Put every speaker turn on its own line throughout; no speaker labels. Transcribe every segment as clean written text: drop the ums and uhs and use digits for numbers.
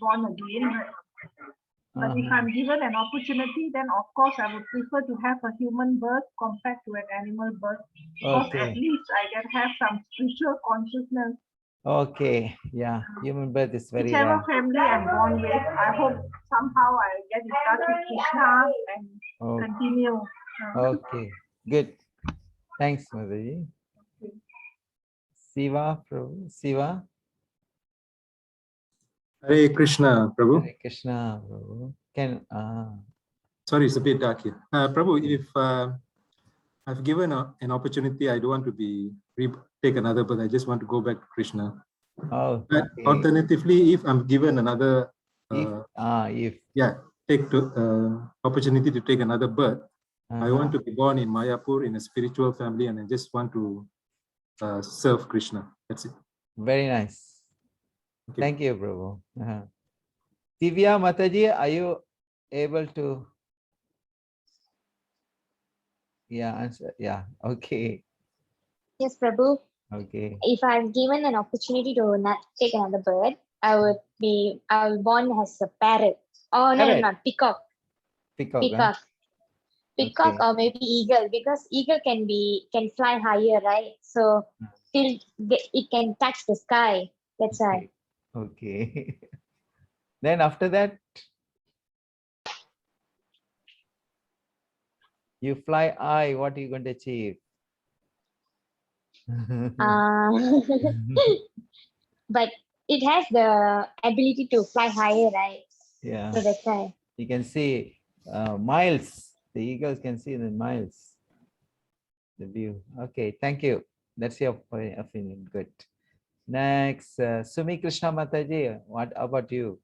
born again. But if I'm given an opportunity, then of course I would prefer to have a human birth compared to an animal birth. Because at least I can have some spiritual consciousness.
Okay, yeah, human birth is very
Whichever
rare.
family I'm born with, I hope somehow I get in touch with Krishna and continue.
Okay, good. Thanks, Mataji. Siva, Prabhu. Siva.
Hare Krishna, Prabhu.
Hare Krishna, Prabhu.
Sorry, it's a bit dark here. Prabhu, if I've given an opportunity, I don't want to take another birth. I just want to go back to Krishna.
Oh,
but
okay.
Alternatively, if I'm given another, take opportunity to take another birth, I want to be born in Mayapur in a spiritual family, and I just want to serve Krishna. That's it.
Very nice. Thank you, Prabhu. Divya Mataji, are you able to? Yeah, answer. Yeah, okay.
Yes, Prabhu.
Okay.
If I'm given an opportunity to not take another bird, I will born as a parrot. Oh, no, peacock.
Peacock.
Peacock or maybe eagle, because eagle can fly higher, right? So till it can touch the sky. That's why.
Okay. Then after that, you fly high, what are you going to achieve?
But it has the ability to fly higher, right?
Yeah.
So that's why.
You can see miles. The eagles can see the miles. The view. Okay, thank you. That's your opinion. Good. Next, Sumi Krishna Mataji, what about you?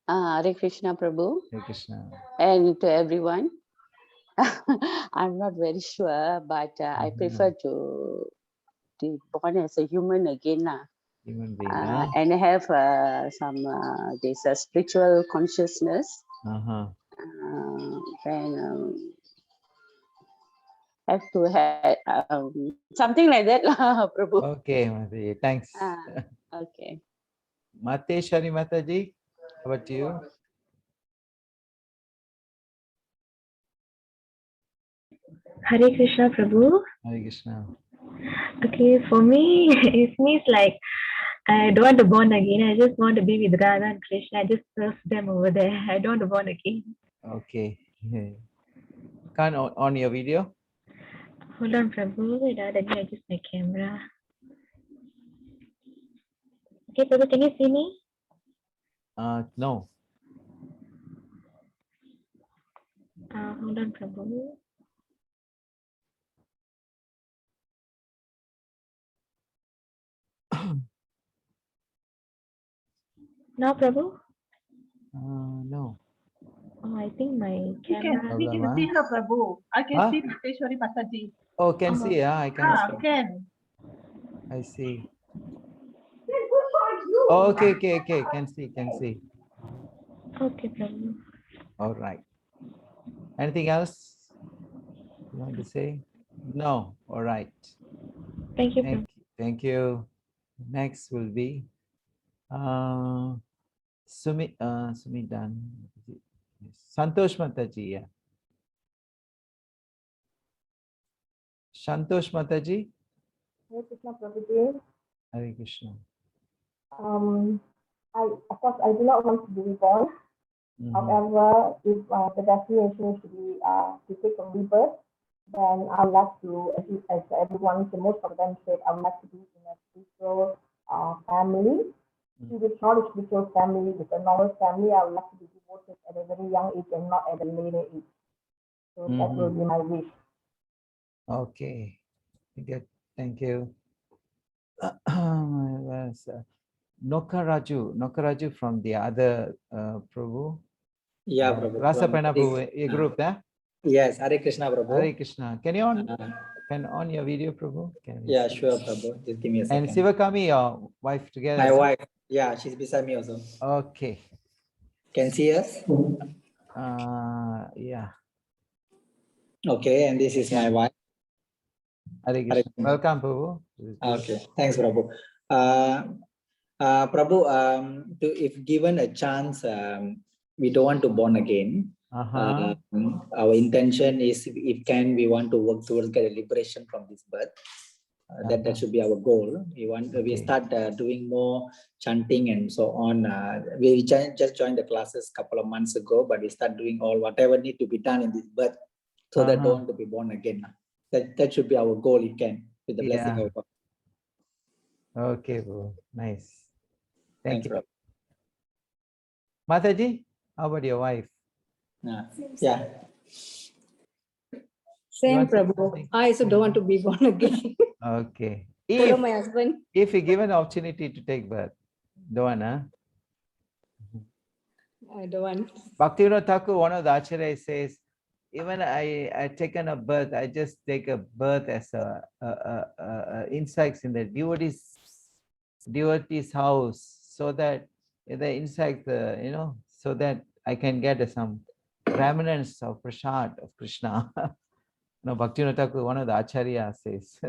Hare Krishna, Prabhu.
Hare Krishna.
And to everyone. I'm not very sure, but I prefer to be born as a human again.
Human being,
and have some this spiritual consciousness. Then have to have something like that, Prabhu.
Okay, Mataji, thanks.
Okay.
Mateshwari Mataji, how about you?
Hare Krishna, Prabhu.
Hare Krishna.
Okay, for me, it means like I don't want to born again. I just want to be with Radha and Krishna. I just serve them over there. I don't want to born again.
Okay. Can on your video?
Hold on, Prabhu. Wait, let me adjust my camera. Okay, Prabhu, can you see me?
No.
Hold on, Prabhu. Now, Prabhu?
No.
Oh, I think my camera.
We can see her, Prabhu. I can see Mateshwari Mataji.
Oh, can see, yeah, I can see.
Can.
I see. Oh, okay, can see.
Okay, Prabhu.
All right. Anything else you want to say? No. All right.
Thank you.
Thank you. Next will be Sumidan. Santosh Mataji, yeah. Santosh Mataji.
Hare Krishna, Prabhuji.
Hare Krishna.
Of course, I do not want to be reborn. However, if the destination is to be to take a rebirth, then I would like to, as everyone, most of them said, I would like to be in a spiritual family. If it's not a spiritual family, it's a normal family, I would like to be devoted at a very young age and not at a later age. So that will be my wish.
Okay. Good. Thank you. Nokaraju from the other Prabhu.
Yeah, Prabhu.
Rasa Prabhu, a group, yeah?
Yes, Hare Krishna, Prabhu.
Hare Krishna. Can you on your video, Prabhu?
Yeah, sure, Prabhu. Just give me a second.
And Sivakami, your wife together?
My wife. Yeah, she's beside me also.
Okay.
Can see us?
Yeah.
Okay, and this is my wife.
Hare Krishna. Welcome, Prabhu.
Okay, thanks, Prabhu. Prabhu, if given a chance, we don't want to born again. Our intention is, if can, we want to work towards get a liberation from this birth. That should be our goal. We start doing more chanting and so on. We just joined the classes a couple of months ago, but we start doing all whatever need to be done in this birth, so that don't want to be born again. That should be our goal, if can, with the blessing of God.
Okay, bro. Nice. Thank
Thanks,
you.
Prabhu.
Mataji, how about your wife?
Yeah.
Same, Prabhu. I also don't want to be born again.
Okay.
Follow my husband.
If you given opportunity to take birth, don't want, huh?
I don't want.
Bhaktivinoda Thakur, one of the acharyas, says, even I taken a birth, I just take a birth as a insects in the devotee's house, so that the insect, so that I can get some remnants of prasad of Krishna. No, Bhaktivinoda Thakur, one of the acharyas, says.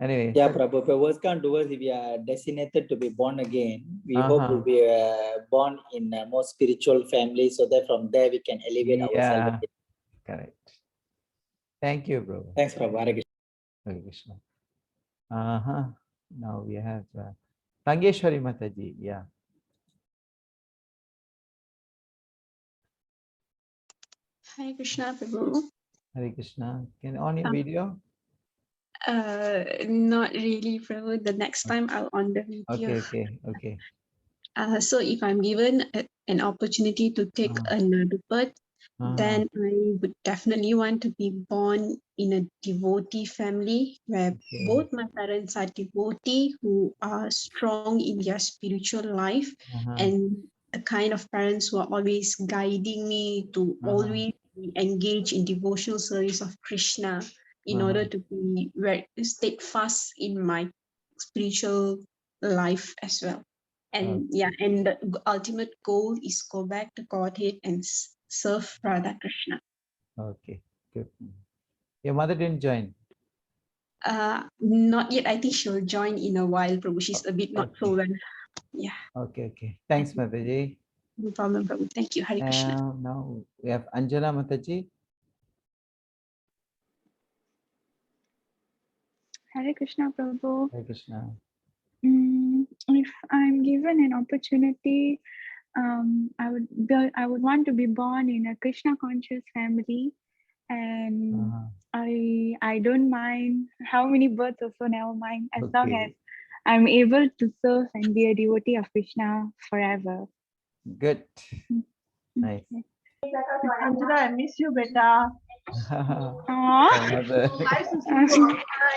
Anyway.
Yeah, Prabhu, if words can't do us, if we are designated to be born again, we hope to be born in a more spiritual family, so that from there we can elevate ourselves.
Correct. Thank you, bro.
Thanks, Prabhu. Hare Krishna.
Hare Krishna. Now we have Tangeshwari Mataji. Yeah.
Hare Krishna, Prabhu.
Hare Krishna. Can on your video?
Not really, Prabhu. The next time I'll on the video.
Okay.
So if I'm given an opportunity to take another birth, then I would definitely want to be born in a devotee family where both my parents are devotee who are strong in their spiritual life, and the kind of parents who are always guiding me to always engage in devotional service of Krishna in order to be very steadfast in my spiritual life as well. And and the ultimate goal is go back to Godhead and serve Radha Krishna.
Okay, good. Your mother didn't join?
Not yet. I think she'll join in a while, Prabhu. She's a bit not so well. Yeah.
Okay. Thanks, Mataji.
No problem, Prabhu. Thank you. Hare Krishna.
Now we have Anjana Mataji.
Hare Krishna, Prabhu.
Hare Krishna.
If I'm given an opportunity, I would want to be born in a Krishna conscious family, and I don't mind how many births, also never mind, as long as I'm able to serve and be a devotee of Krishna forever.
Good. Nice.
Anjana, I miss you, beta.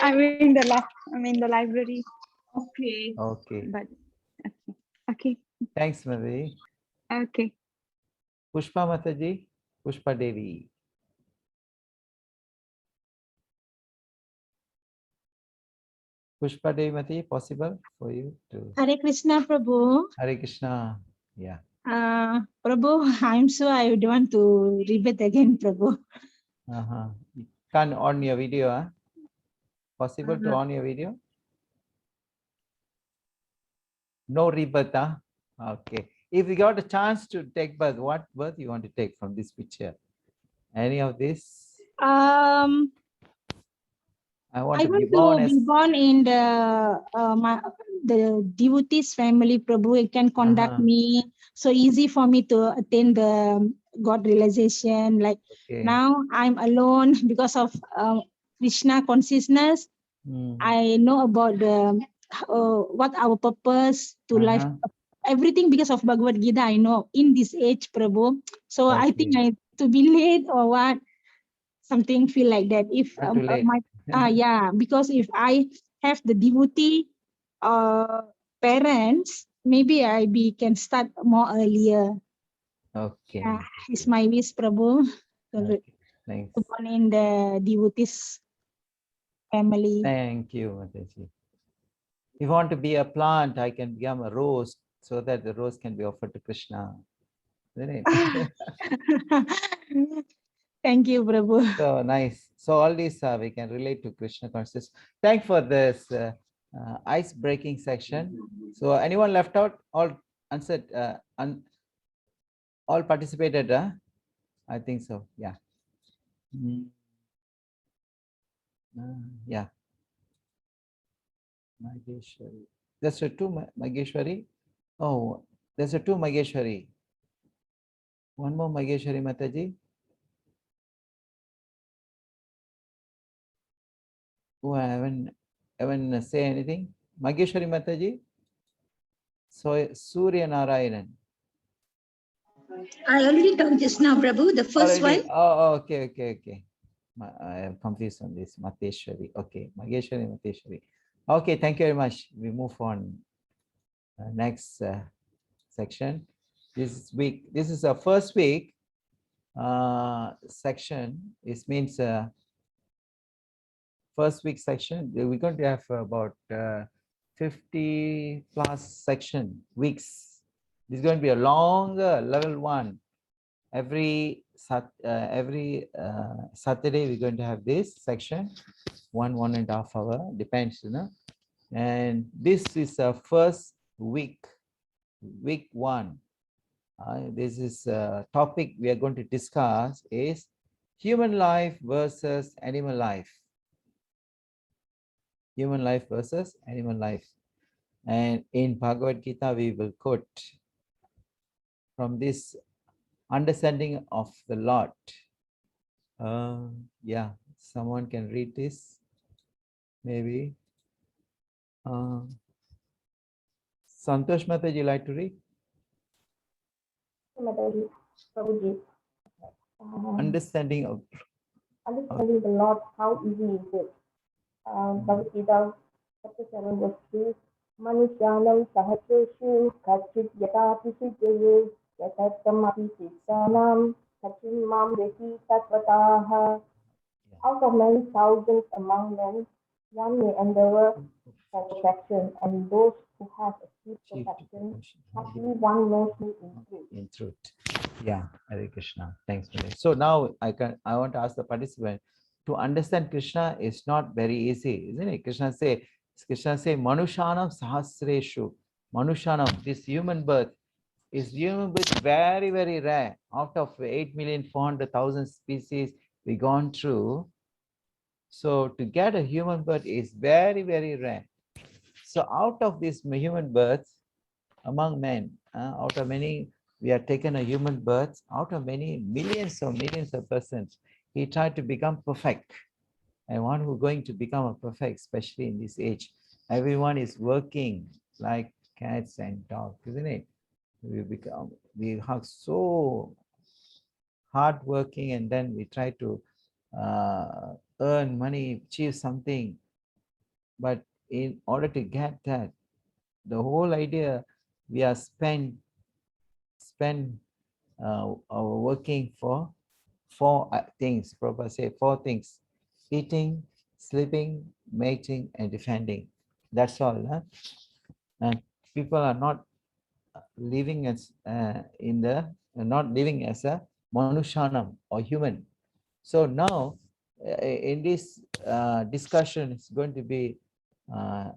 I'm in the library.
Okay.
But okay.
Thanks, Mataji.
Okay.
Pushpa Mataji, Pushpa Devi. Pushpa Devi Mataji, possible for you to?
Hare Krishna, Prabhu.
Hare Krishna. Yeah.
Prabhu, I'm sure I would want to rebirth again, Prabhu.
You can't on your video, huh? Possible to on your video? No rebirth, huh? Okay. If you got a chance to take birth, what birth you want to take from this picture? Any of this? I want to be
born in the devotees family, Prabhu. It can conduct me so easy for me to attain the God realization. Like now I'm alone because of Krishna consciousness. I know about the what our purpose to life. Everything because of Bhagavad Gita, I know in this age, Prabhu. So I think I to be late or what, something feel like that. If because if I have the devotee parents, maybe I can start more earlier.
Okay.
It's my wish, Prabhu.
Thanks.
Born in the devotees family.
Thank you, Mataji. If you want to be a plant, I can become a rose so that the rose can be offered to Krishna. Isn't it?
Thank you, Prabhu.
So nice. So all these we can relate to Krishna consciousness. Thanks for this ice breaking section. So anyone left out? All answered. All participated. I think so. Yeah. Yeah. Mageshwari. That's a two Mageshwari. Oh, there's a two Mageshwari. One more Mageshwari Mataji. Who haven't say anything? Mageshwari Mataji. So Surya Narayanan.
I already told just now, Prabhu, the first
Already.
one.
Oh, okay. I am confused on this. Mateshwari. Okay, Mageshwari, Mateshwari. Okay, thank you very much. We move on. Next section. This week, this is our first week section. This means first week section. We're going to have about 50 plus section weeks. This is going to be a longer level one. Every Saturday we're going to have this section, 1.5 hours, depends, you know. And this is our first week one. This is a topic we are going to discuss is human life versus animal life. Human life versus animal life. And in Bhagavad Gita, we will quote from this understanding of the Lord. Yeah, someone can read this, maybe. Santosh Mataji, you like to read? Understanding of
Understanding the Lord, how easy is it? Bhagavad Gita, chapter 7, verse 3. Manusyanam sahasreshu kachit yatati siddhaye yatatamapi siddhanam kachim mam veti tatvataha. Out of many thousands among men, one may endeavor for perfection, and those who have achieved perfection, hardly one knows me in truth.
in truth. Yeah, Hare Krishna. Thanks, Mary. So now I want to ask the participant to understand Krishna is not very easy, isn't it? Krishna say Manushanam Sahasreshu. Manushanam, this human birth is very, very rare. Out of 8,400,000 species we gone through. So to get a human birth is very, very rare. So out of this human birth among men, out of many, we are taken a human birth, out of many millions of persons, he tried to become perfect. And one who going to become a perfect, especially in this age, everyone is working like cats and dogs, isn't it? We have so hard working, and then we try to earn money, achieve something. But in order to get that, the whole idea, we are spend our working for four things. Prabhupada say 4 things: eating, sleeping, mating, and defending. That's all. Huh? And people are not living as not living as a manushanam or human. So now in this discussion, it's going to be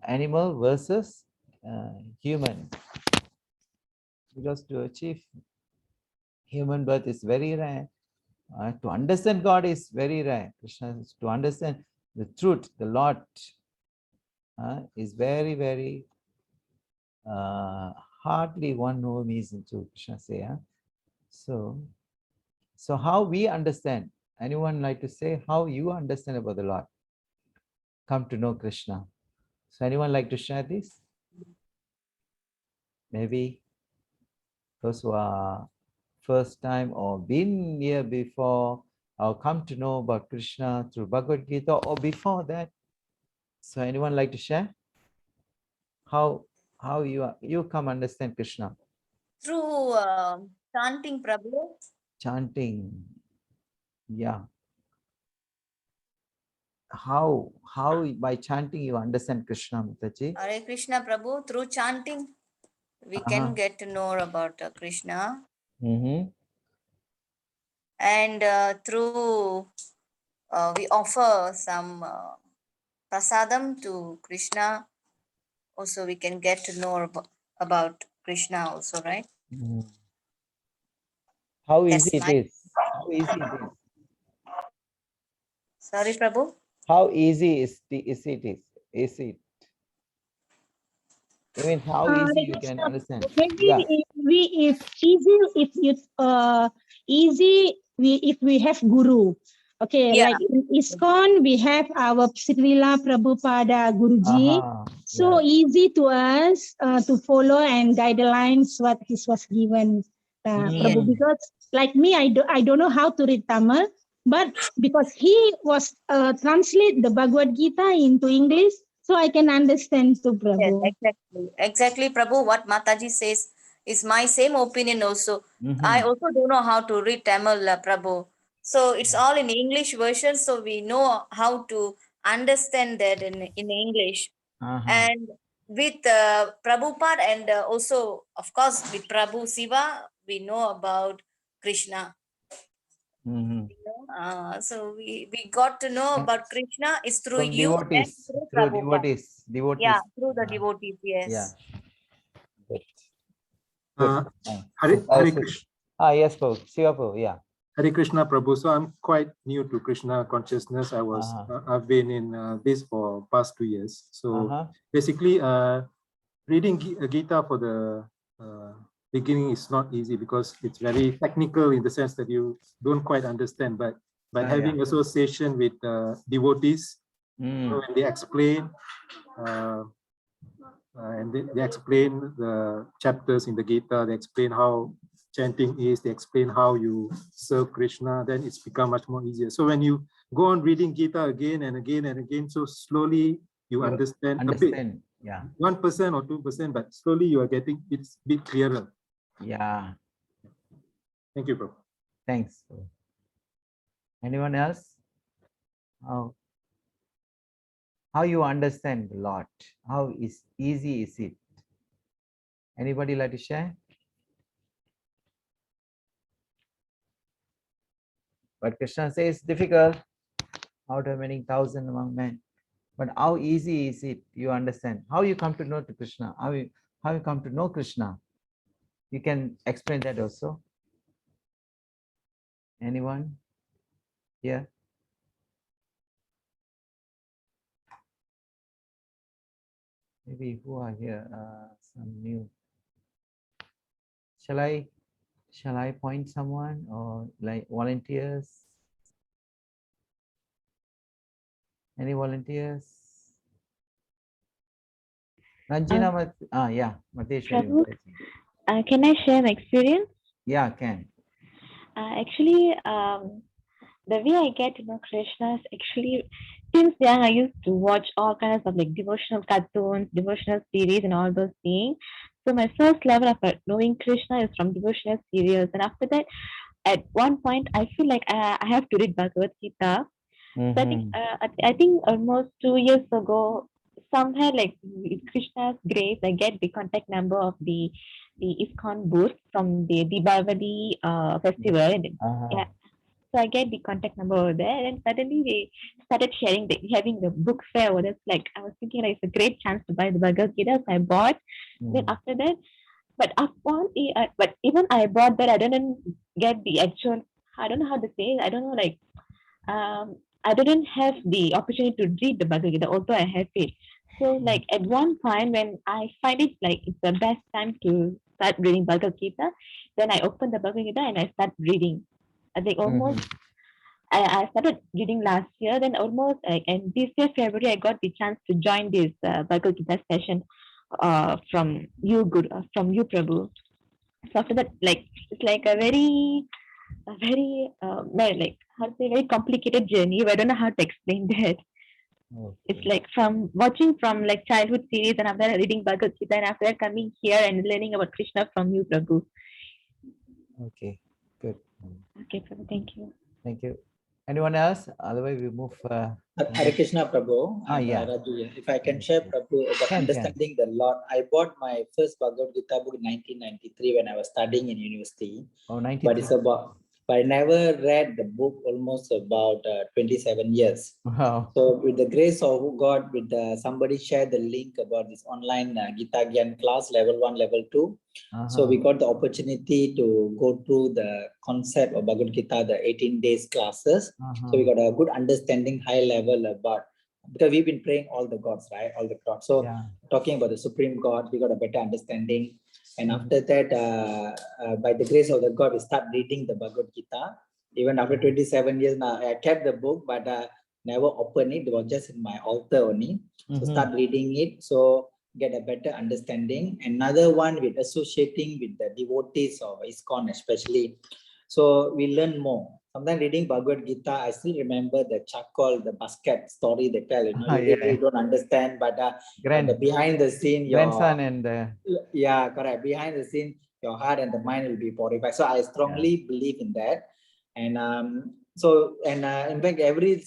animal versus human, because to achieve human birth is very rare. To understand God is very rare. Krishna, to understand the truth, the Lord is very, very hardly one who is into Krishna say. So how we understand? Anyone like to say how you understand about the Lord? Come to know Krishna. So anyone like to share this? Maybe those who are first time or been here before, or come to know about Krishna through Bhagavad Gita or before that. So anyone like to share? How you come understand Krishna?
Through chanting, Prabhu.
Chanting. Yeah. How by chanting you understand Krishna, Mataji?
Hare Krishna, Prabhu. Through chanting, we can get to know about Krishna. And through we offer some prasadam to Krishna. also we can get to know about Krishna also, right?
How
That's
easy it
my.
is? How easy it is?
Sorry, Prabhu.
How easy is it? Is it? I mean, how easy you can understand?
Maybe
Yeah.
if easy if it's easy if we have guru. Okay,
Yeah.
like in ISKCON we have our Srila Prabhupada Guruji. So easy to us to follow and guidelines what he was given Prabhu, because like me I don't know how to read Tamil, but because he was translate the Bhagavad Gita into English, so I can understand to
Yes,
Prabhu.
exactly, Prabhu. What Mataji says is my same opinion also. I also don't know how to read Tamil, Prabhu. So it's all in English version, so we know how to understand that in English. And with Prabhupada and also, of course, with Prabhu Siva, we know about Krishna. So we got to know about Krishna is through
From
you and
devotees,
through
through
Prabhupada.
devotees.
Yeah, through the devotees, yes.
Yeah. Good.
Hare Krishna.
Yes, Prabhu. Shiva Prabhu, yeah.
Hare Krishna, Prabhu. So I'm quite new to Krishna consciousness. I've been in this for past 2 years. So basically, reading Gita for the beginning is not easy because it's very technical in the sense that you don't quite understand. But by having association with devotees, when they explain and they explain the chapters in the Gita, they explain how chanting is, they explain how you serve Krishna, then it's become much more easier. So when you go on reading Gita again and again and again, so slowly you understand a bit.
Yeah.
1% or 2%, but slowly you are getting it's a bit clearer.
Yeah.
Thank you, bro.
Thanks. Anyone else? How you understand a lot? How easy is it? Anybody like to share? But Krishna says difficult out of many thousand among men. But how easy is it? You understand how you come to know to Krishna. How you come to know Krishna? You can explain that also. Anyone? Yeah. Maybe who are here? Some new. Shall I point someone or like volunteers? Any volunteers? Ranjina, yeah,
Prabhu, can I share my experience?
Yeah, can.
Actually, the way I get to know Krishna is actually since young I used to watch all kinds of like devotional cartoons, devotional series, and all those things. So my first level of knowing Krishna is from devotional serials, and after that, at one point, I feel like I have to read Bhagavad Gita. So I think almost 2 years ago, somewhere like with Krishna's grace, I get the contact number of the ISKCON booth from the Deepavali festival. Yeah. So I get the contact number over there, and suddenly they started having the book fair over there. It's like I was thinking like it's a great chance to buy the Bhagavad Gita, so I bought. Then after that, but even I bought that, I didn't get the actual. I don't know how to say. I don't know like I didn't have the opportunity to read the Bhagavad Gita, although I have it. So like at one point when I find it like it's the best time to start reading Bhagavad Gita, then I open the Bhagavad Gita and I start reading. I think almost I started reading last year, then almost and this year February I got the chance to join this Bhagavad Gita session from you Prabhu. So after that, like it's like a very like how to say very complicated journey. I don't know how to explain that. It's like from watching from like childhood series and after that reading Bhagavad Gita and after that coming here and learning about Krishna from you, Prabhu.
Okay, good.
Okay, Prabhu, thank you.
Thank you. Anyone else? Otherwise, we move.
Hare Krishna, Prabhu.
Yeah.
Raju, if I can share, Prabhu, about understanding the Lord. I bought my first Bhagavad Gita book in 1993 when I was studying in university.
Oh, 93.
But it's about but I never read the book almost about 27 years.
Wow.
So with the grace of God, with somebody shared the link about this online Gita Gyan class, level 1, level 2. So we got the opportunity to go through the concept of Bhagavad Gita, the 18 days classes. So we got a good understanding, high level about, because we've been praying all the gods, right? All the gods. So talking about the Supreme God, we got a better understanding. And after that, by the grace of the God, we start reading the Bhagavad Gita. Even after 27 years now, I kept the book, but never opened it. It was just in my altar only. So start reading it. So get a better understanding. Another one with associating with the devotees of ISKCON especially. So we learn more. Sometimes reading Bhagavad Gita, I still remember the charcoal, the basket story they tell. You know, you don't understand, but the behind the scene,
grandson and
yeah, correct. Behind the scene, your heart and the mind will be purified. So I strongly believe in that. And in fact, every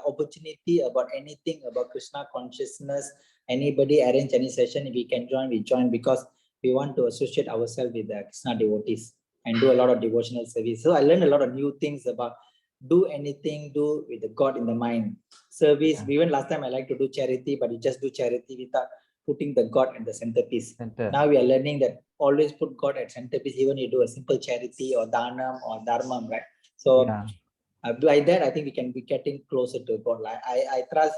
opportunity about anything about Krishna consciousness, anybody arrange any session, if we can join, we join, because we want to associate ourselves with the Krishna devotees and do a lot of devotional service. So I learned a lot of new things about do anything, do with the God in the mind. Service, even last time I like to do charity, but you just do charity without putting the God at the centerpiece. Now we are learning that always put God at centerpiece, even you do a simple charity or dhanam or dharmam, right? So by that, I think we can be getting closer to God. Like I trust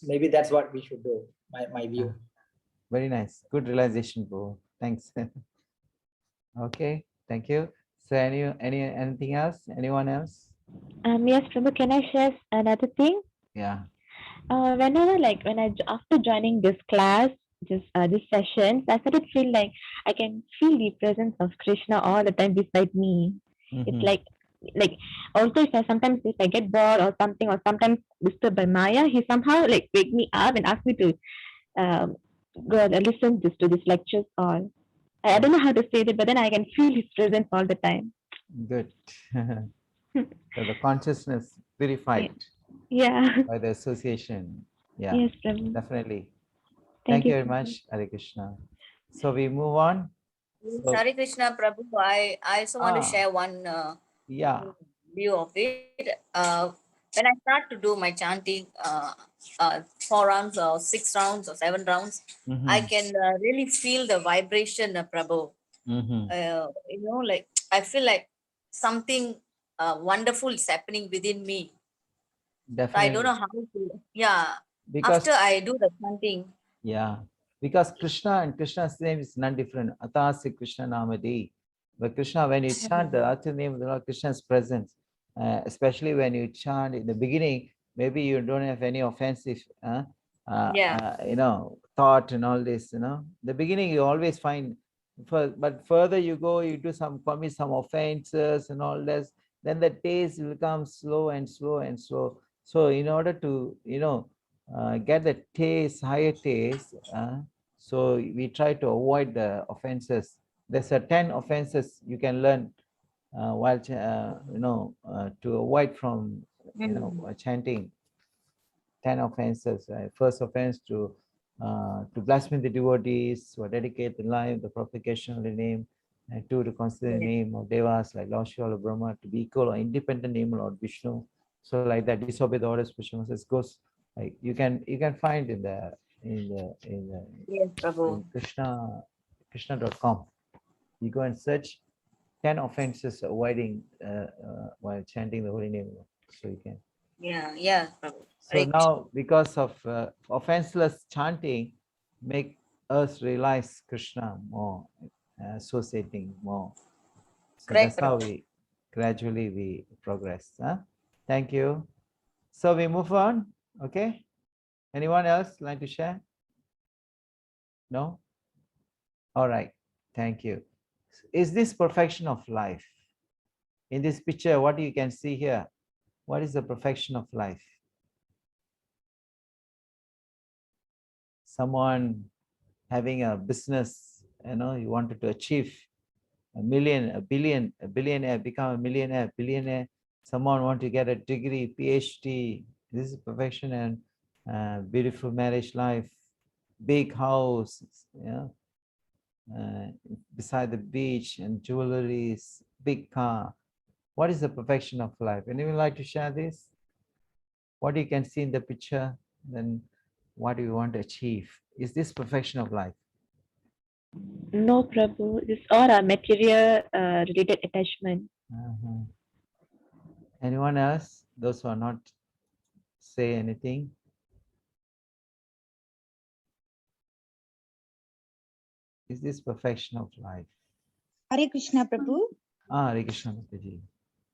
maybe that's what we should do, my view.
Very nice. Good realization, bro. Thanks. Okay, thank you. So anything else? Anyone else?
Yes, Prabhu, can I share another thing?
Yeah.
Whenever, like, after joining this class, this session, I started feel like I can feel the presence of Krishna all the time beside me. It's like also sometimes if I get bored or something, or sometimes disturbed by Maya, he somehow like wake me up and ask me to go and listen to this lectures all. I don't know how to say it, but then I can feel his presence all the time.
Good. So the consciousness purified by the association. Yeah,
yes,
definitely.
Thank
you
you
very much, Hare Krishna. So we move on. So,
Hare Krishna, Prabhu. I also want to share one view of it. When I start to do my chanting, 4 rounds or 6 rounds or 7 rounds, I can really feel the vibration, Prabhu. Like I feel like something wonderful is happening within me.
Definitely.
I don't know how to,
because,
after I do the chanting.
Yeah, because Krishna and Krishna's name is none different. Atasi Krishna Namadi. But Krishna, when you chant the actual name of the Lord, Krishna's presence, especially when you chant in the beginning, maybe you don't have any offensive, thought and all this, The beginning you always find, but further you go, you do commit some offenses and all this, then the taste will come slow and slow and slow. So in order to, get the taste, higher taste, so we try to avoid the offenses. There's a 10 offenses you can learn while to avoid from chanting. 10 offenses. First offense to blaspheme the devotees, to dedicate the life, the propagation of the name, and 2 to consider the name of devas like Lord Shiva or Brahma to be equal or independent name of Lord Vishnu. So like that, disobey the orders, Krishna says, goes like you can find in Krishna.com. You go and search 10 offenses avoiding while chanting the holy name. So you can.
Yeah.
So now, because of offenseless chanting, make us realize Krishna more, associating more. So that's how we gradually progress. Thank you. So we move on. Okay. Anyone else like to share? No? All right. Thank you. Is this perfection of life? In this picture, what you can see here, what is the perfection of life? Someone having a business, you wanted to achieve a million, a billion, a billionaire, become a millionaire, billionaire. Someone want to get a degree, PhD. This is perfection, and beautiful marriage life, big house, beside the beach, and jewelries, big car. What is the perfection of life? Anyone like to share this? What you can see in the picture, then what do you want to achieve? Is this perfection of life?
No, Prabhu. This all are material related attachment.
Anyone else? Those who are not say anything. Is this perfection of life?
Hare Krishna, Prabhu.
Hare Krishna, Mataji.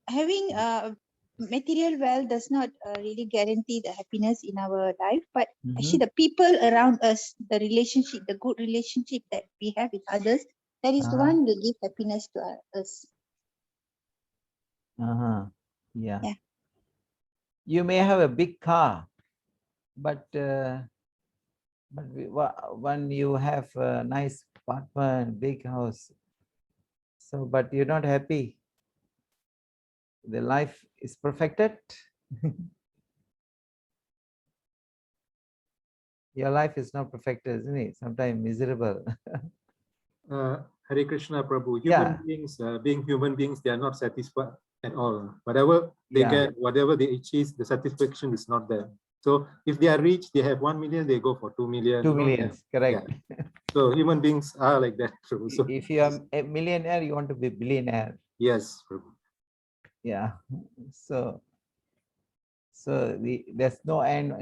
Having material wealth does not really guarantee the happiness in our life, but actually the people around us, the relationship, the good relationship that we have with others, that is the one will give happiness to us.
Yeah. You may have a big car, but when you have a nice apartment, big house, so but you're not happy, the life is perfected. Your life is not perfected, isn't it? Sometimes miserable.
Hare Krishna, Prabhu. Human beings, being human beings, they are not satisfied at all. Whatever they get, whatever they achieve, the satisfaction is not there. So if they are rich, they have 1 million, they go for 2 million.
2 million, correct.
So human beings are like that, Prabhu. So
if you are a millionaire, you want to be billionaire.
Yes, Prabhu.
Yeah. So there's no end,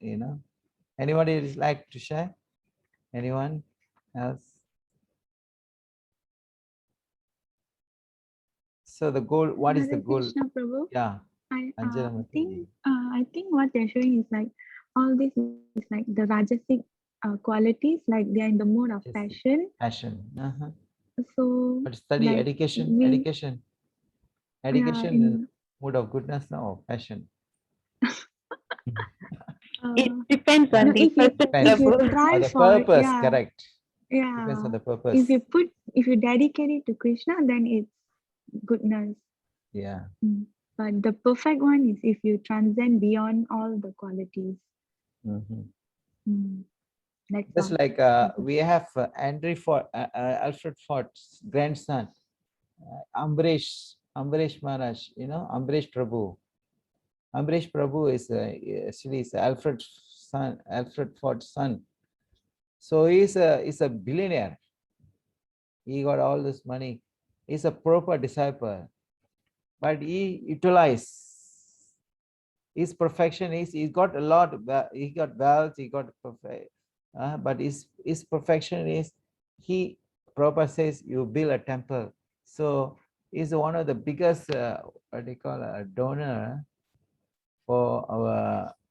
in, Anybody would like to share? Anyone else? So the goal, what is the goal?
Krishna, Prabhu.
Yeah.
I think what they're showing is like all this is like the rajasic qualities, like they are in the mode of passion.
Passion.
So
but study,
like
education is mode of goodness or passion.
It depends on the person.
If you try
the
for
purpose,
it,
correct.
Yeah.
Depends on the purpose.
If you dedicate it to Krishna, then it's goodness.
Yeah.
But the perfect one is if you transcend beyond all the qualities.
Just like we have Alfred Fort's grandson, Ambrish Maharaj, Ambrish Prabhu. Ambrish Prabhu is actually is Alfred Fort's son. So he's a billionaire. He got all this money. He's a proper disciple, but he utilized his perfection. He got a lot. He got wealth. He got perfect. But his perfection is he proper says you build a temple. So he's one of the biggest what do you call a donor for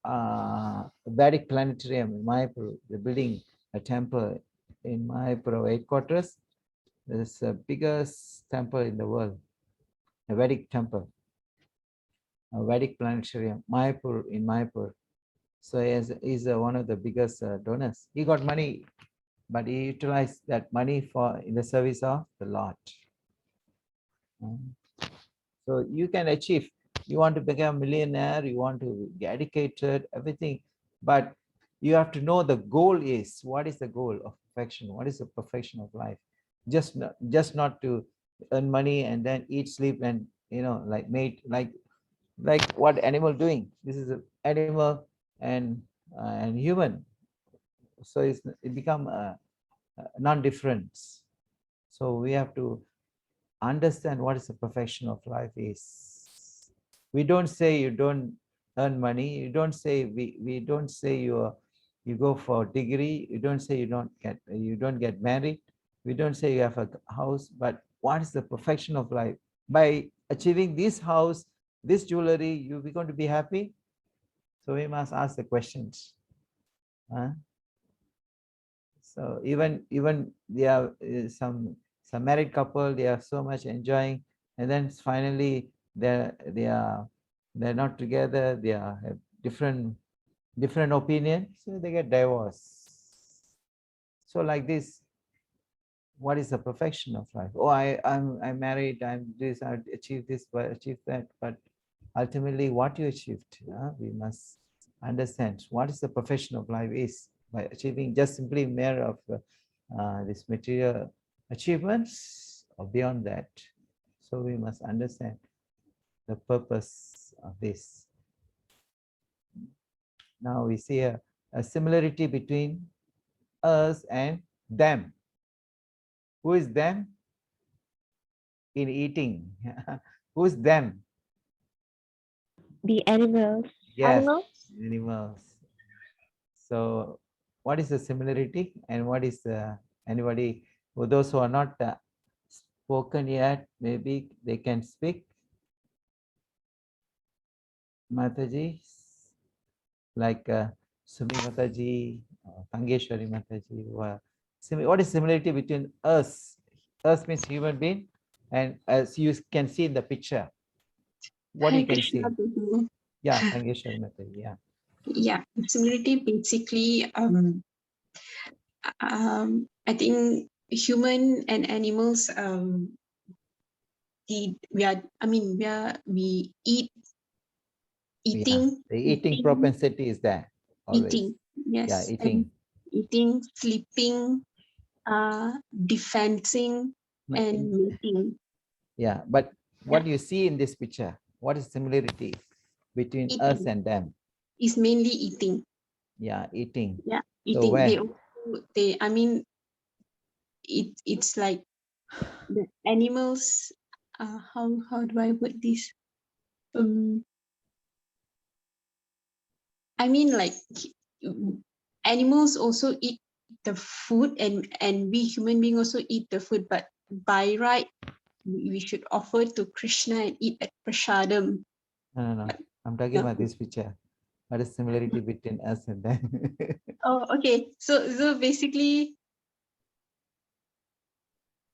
our Vedic planetarium in Mayapur. They're building a temple in Mayapur headquarters. This is the biggest temple in the world, a Vedic temple, a Vedic planetarium, Mayapur in Mayapur. So he's one of the biggest donors. He got money, but he utilized that money for in the service of the Lord. So you can achieve. You want to become a millionaire, you want to be educated, everything, but you have to know the goal is, what is the goal of perfection? What is the perfection of life? Just not to earn money and then eat, sleep, and like what animal doing. This is an animal and human. So it become a non-difference. So we have to understand what is the perfection of life is. We don't say you don't earn money. You don't say we don't say you go for degree. You don't say you don't get married. We don't say you have a house. But what is the perfection of life? By achieving this house, this jewelry, you're going to be happy. So we must ask the questions. So even there are some married couple, they are so much enjoying, and then finally they're not together. They have different opinion, so they get divorced. So like this, what is the perfection of life? Oh, I'm married. I'm this. I achieved this. I achieved that. But ultimately, what you achieved, we must understand what is the perfection of life is. By achieving just simply mere of this material achievements or beyond that. So we must understand the purpose of this. Now we see a similarity between us and them. Who is them? In eating. Who's them?
The animals.
Yes, animals. So what is the similarity and what is anybody, for those who are not spoken yet, maybe they can speak? Mataji, like Sumi Mataji, Tangeshwari Mataji. What is similarity between us? Us means human being, and as you can see in the picture, what you can see?
Prabhu.
Yeah, Tangeshwari Mataji. Yeah.
Yeah, similarity basically, I think human and animals, we eat, eating.
The eating propensity is there. Always.
Eating, yes.
Yeah, eating.
Eating, sleeping, defending, and mating.
Yeah, but what do you see in this picture? What is similarity between
Eating.
us and them?
Is mainly eating.
Yeah, eating.
Yeah,
So
eating. It's like the animals. How do I put this? I mean, like animals also eat the food, and we human beings also eat the food. But by right, we should offer to Krishna and eat at prasadam.
No. I'm talking about this picture. What is similarity between us and them?
Oh, okay. So basically,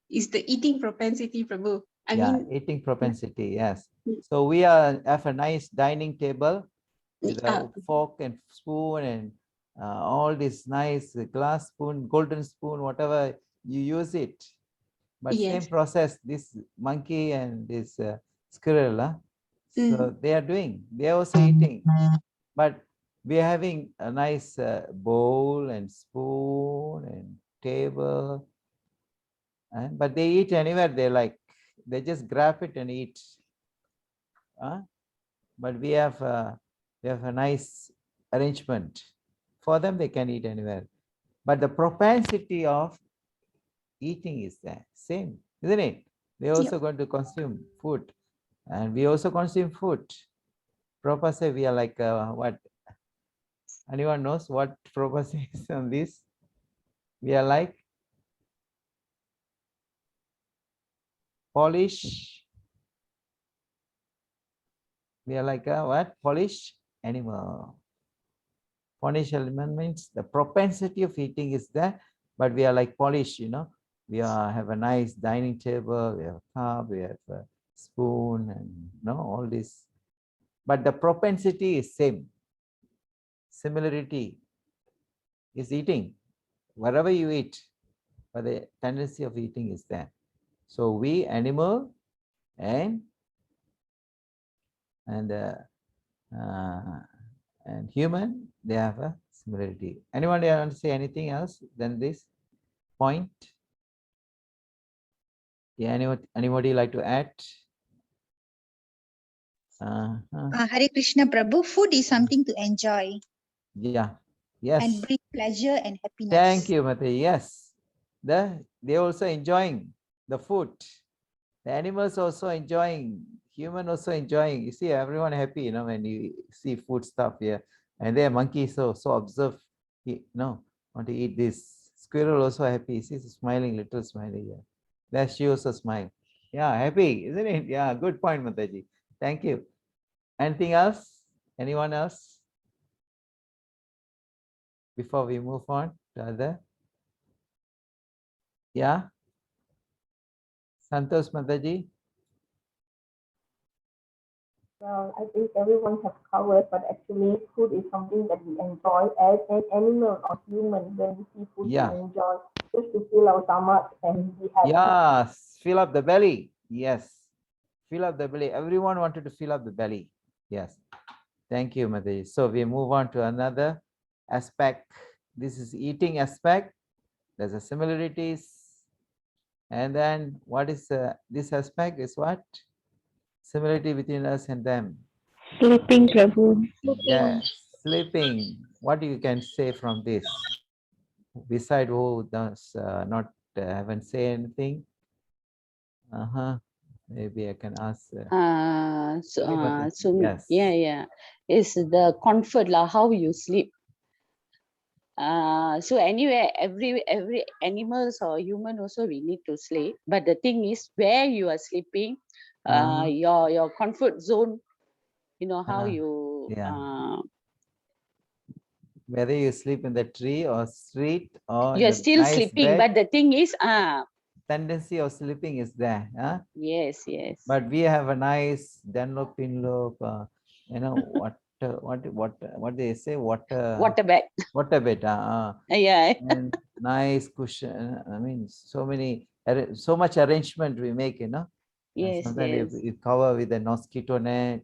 is the eating propensity, Prabhu. I mean,
eating propensity. Yes. So we have a nice dining table with a fork and spoon and all this nice glass spoon, golden spoon, whatever you use it. But same process, this monkey and this squirrel, so they are doing, they are also eating. But we are having a nice bowl and spoon and table, but they eat anywhere they like. They just grab it and eat. But we have a nice arrangement. For them, they can eat anywhere. But the propensity of eating is there, same, isn't it? They're also going to consume food, and we also consume food. Prabhupada say we are like what? Anyone knows what Prabhupada says on this? We are like polish. We are like a what? Polish animal. Polish element means the propensity of eating is there, but we are like polish, we have a nice dining table, we have a cup, we have a spoon, and all this, but the propensity is same. Similarity is eating. Wherever you eat, but the tendency of eating is there. So we animal and human, they have a similarity. Anyone want to say anything else than this point? Yeah, anybody like to add?
Hare Krishna Prabhu, food is something to enjoy.
Yeah, yes.
And bring pleasure and happiness.
Thank you, Mate. Yes, they also enjoying the food. The animals also enjoying, human also enjoying. You see, everyone happy, when you see food stuff here. And their monkey so observe, want to eat this. Squirrel also happy. She's smiling, little smiling here. There she also smile. Yeah, happy, isn't it? Yeah, good point, Mataji. Thank you. Anything else? Anyone else? Before we move on to other. Yeah. Santosh Mataji.
Well, I think everyone has covered, but actually food is something that we enjoy as an animal or human. When we see food, we enjoy just to fill our stomach and be happy.
Yes, fill up the belly. Yes, fill up the belly. Everyone wanted to fill up the belly. Yes. Thank you, Mataji. So we move on to another aspect. This is eating aspect. There's a similarities. And then what is this aspect is what? Similarity between us and them.
Sleeping, Prabhu.
Yeah, sleeping. What you can say from this? Beside who does not haven't say anything. Maybe I can ask.
So
Yes.
yeah. It's the comfort lah, how you sleep. So anyway, every animals or human also we need to sleep. But the thing is, where you are sleeping, your comfort zone. You know how you.
Whether you sleep in the tree or street or
You're
the
still
nice
sleeping,
bed,
but the thing is,
tendency of sleeping is there.
Yes.
But we have a nice Dunlop, you know what they say,
water bed.
Water bed.
Yeah.
And nice cushion. I mean, so much arrangement we make,
Yes.
Sometimes we cover with a mosquito net,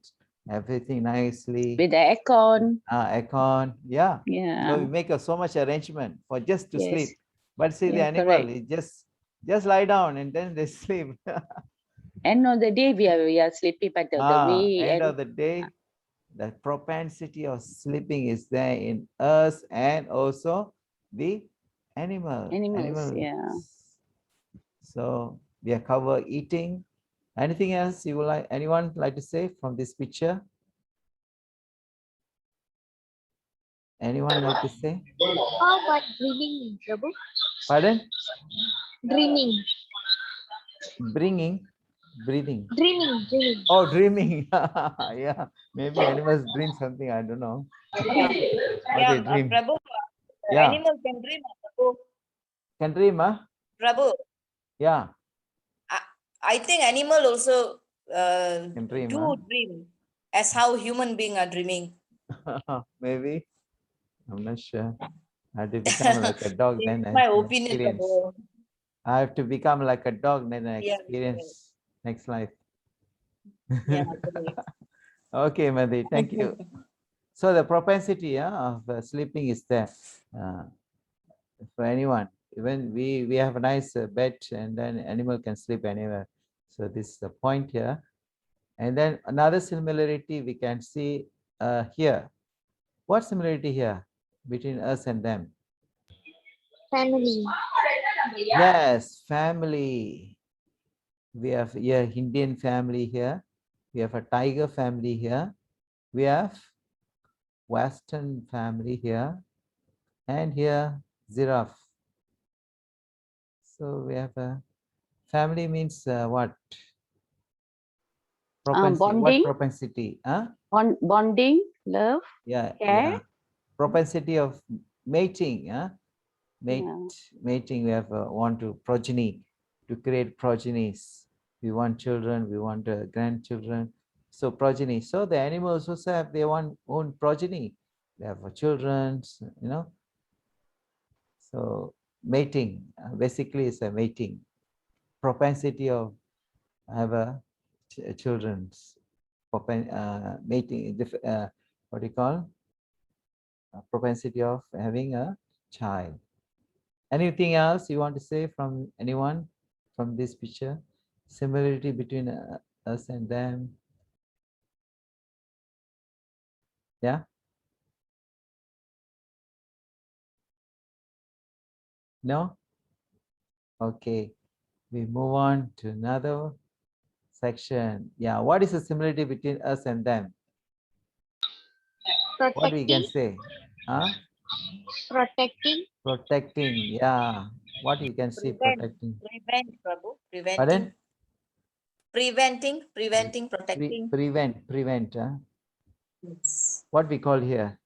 everything nicely.
With the aircon.
Aircon, yeah.
Yeah.
So we make so much arrangement for just to sleep. But see, the
Yeah,
animal,
correct.
it just lie down and then they sleep.
End of the day, we are sleeping, but the way.
End of the day, the propensity of sleeping is there in us and also the
Animals, yeah.
So we are covered eating. Anything else you would like? Anyone like to say from this picture? Anyone like to say?
How about dreaming, Prabhu?
Pardon?
Dreaming.
Breathing.
Dreaming.
Oh, dreaming. Yeah, maybe animals dream something. I don't know.
Yeah,
dream.
Prabhu,
Yeah.
animal can dream, Prabhu.
Can dream, huh?
Prabhu,
Yeah.
I think animal also
Can dream,
dream as how human beings are dreaming.
Maybe. I'm not sure. I have to become like a dog then.
My opinion, Prabhu.
I have to become like a dog then I
Yeah,
experience next life.
Yeah,
Okay, Madhi, thank you. So the propensity of sleeping is there for anyone. Even we have a nice bed and then animal can sleep anywhere. So this is the point here. And then another similarity we can see here. What similarity here between us and them?
Family.
Yes, family. We have here Indian family here. We have a tiger family here. We have Western family here. And here giraffe. So we have a family means what? Propensity.
Bonding.
What propensity?
Bonding, love.
Yeah. Propensity of mating. Mating. We have want to progeny, to create progenies. We want children. We want grandchildren. So progeny. So the animals also have their own progeny. They have children. So mating basically is a mating. Propensity of have a children's mating. What do you call? Propensity of having a child. Anything else you want to say from anyone from this picture? Similarity between us and them. Yeah. No? Okay. We move on to another section. Yeah. What is the similarity between us and them?
Protecting.
What we can say? Protecting. Yeah. What you can see protecting?
Prevent, Prabhu.
Pardon?
Preventing, protecting.
Prevent. Yes. What we call here?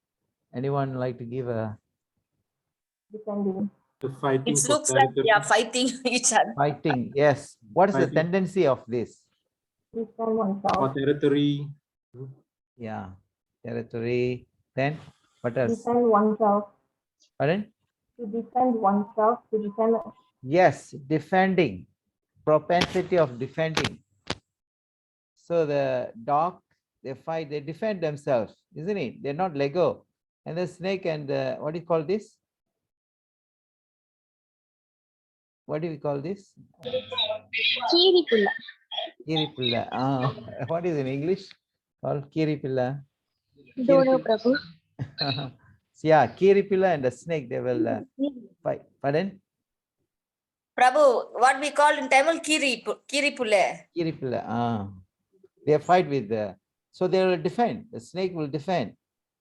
Anyone like to give a?
Defending.
It looks like we are fighting each other.
Fighting, yes. What is the tendency of this?
Defend oneself.
For territory.
Yeah, territory. Then what else?
Defend oneself.
Pardon?
To defend oneself. To defend.
Yes, defending. Propensity of defending. So the dog, they fight, they defend themselves, isn't it? They're not Lego. And the snake and what do you call this? What do we call this?
Kiripula.
Kiripilla. What is in English called Kiripilla?
Don't know, Prabhu.
Yeah, Kiripilla and the snake, they will fight. Pardon?
Prabhu, what we call in Tamil Kiripule.
Kiripilla. They fight with the, so they will defend. The snake will defend.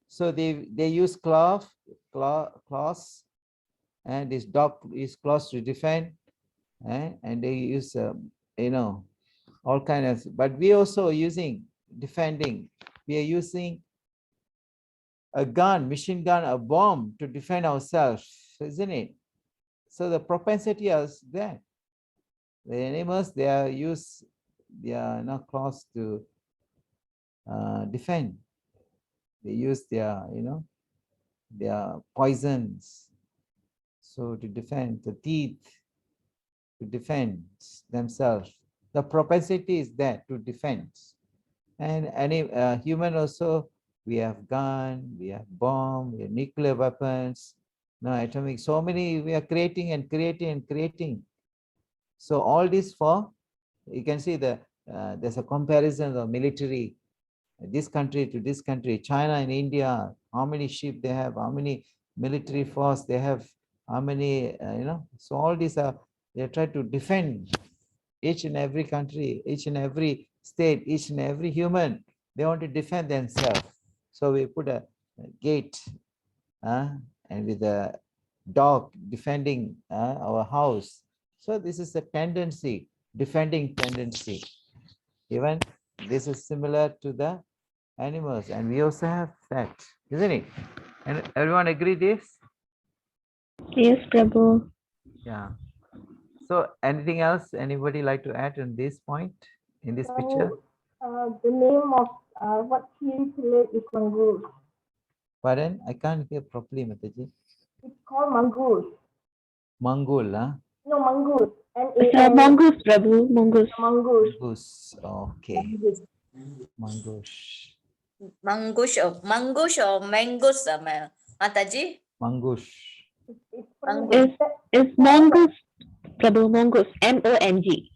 So they use claws, and this dog is claws to defend, and they use all kinds of. But we also using defending. We are using a gun, machine gun, a bomb to defend ourselves, isn't it? So the propensity is there. The animals, they are use their claws to defend. They use their their poisons, so to defend the teeth, to defend themselves. The propensity is there to defend. And any human also, we have gun, we have bomb, we have nuclear weapons, atomic, so many we are creating and creating and creating. So all this for, you can see there's a comparison of military, this country to this country, China and India, how many ship they have, how many military force they have, how many, so all these are, they try to defend each and every country, each and every state, each and every human, they want to defend themselves. So we put a gate, and with a dog defending our house. So this is a tendency, defending tendency. Even this is similar to the animals, and we also have that, isn't it? And everyone agree this?
Yes, Prabhu.
Yeah. So anything else anybody like to add on this point, in this picture?
The name of what Kiripilla is mongoose.
Pardon? I can't hear properly, Mataji.
It's called mongoose.
Mongol, huh?
No, mongoose.
Mongoose, Prabhu. Mongoose.
Mongoose. Okay.
Mongoose.
Mongoose.
Mangoose or mangoose, Mataji?
Mongoose.
It's mongoose, Prabhu. Mongoose. M-O-N-G.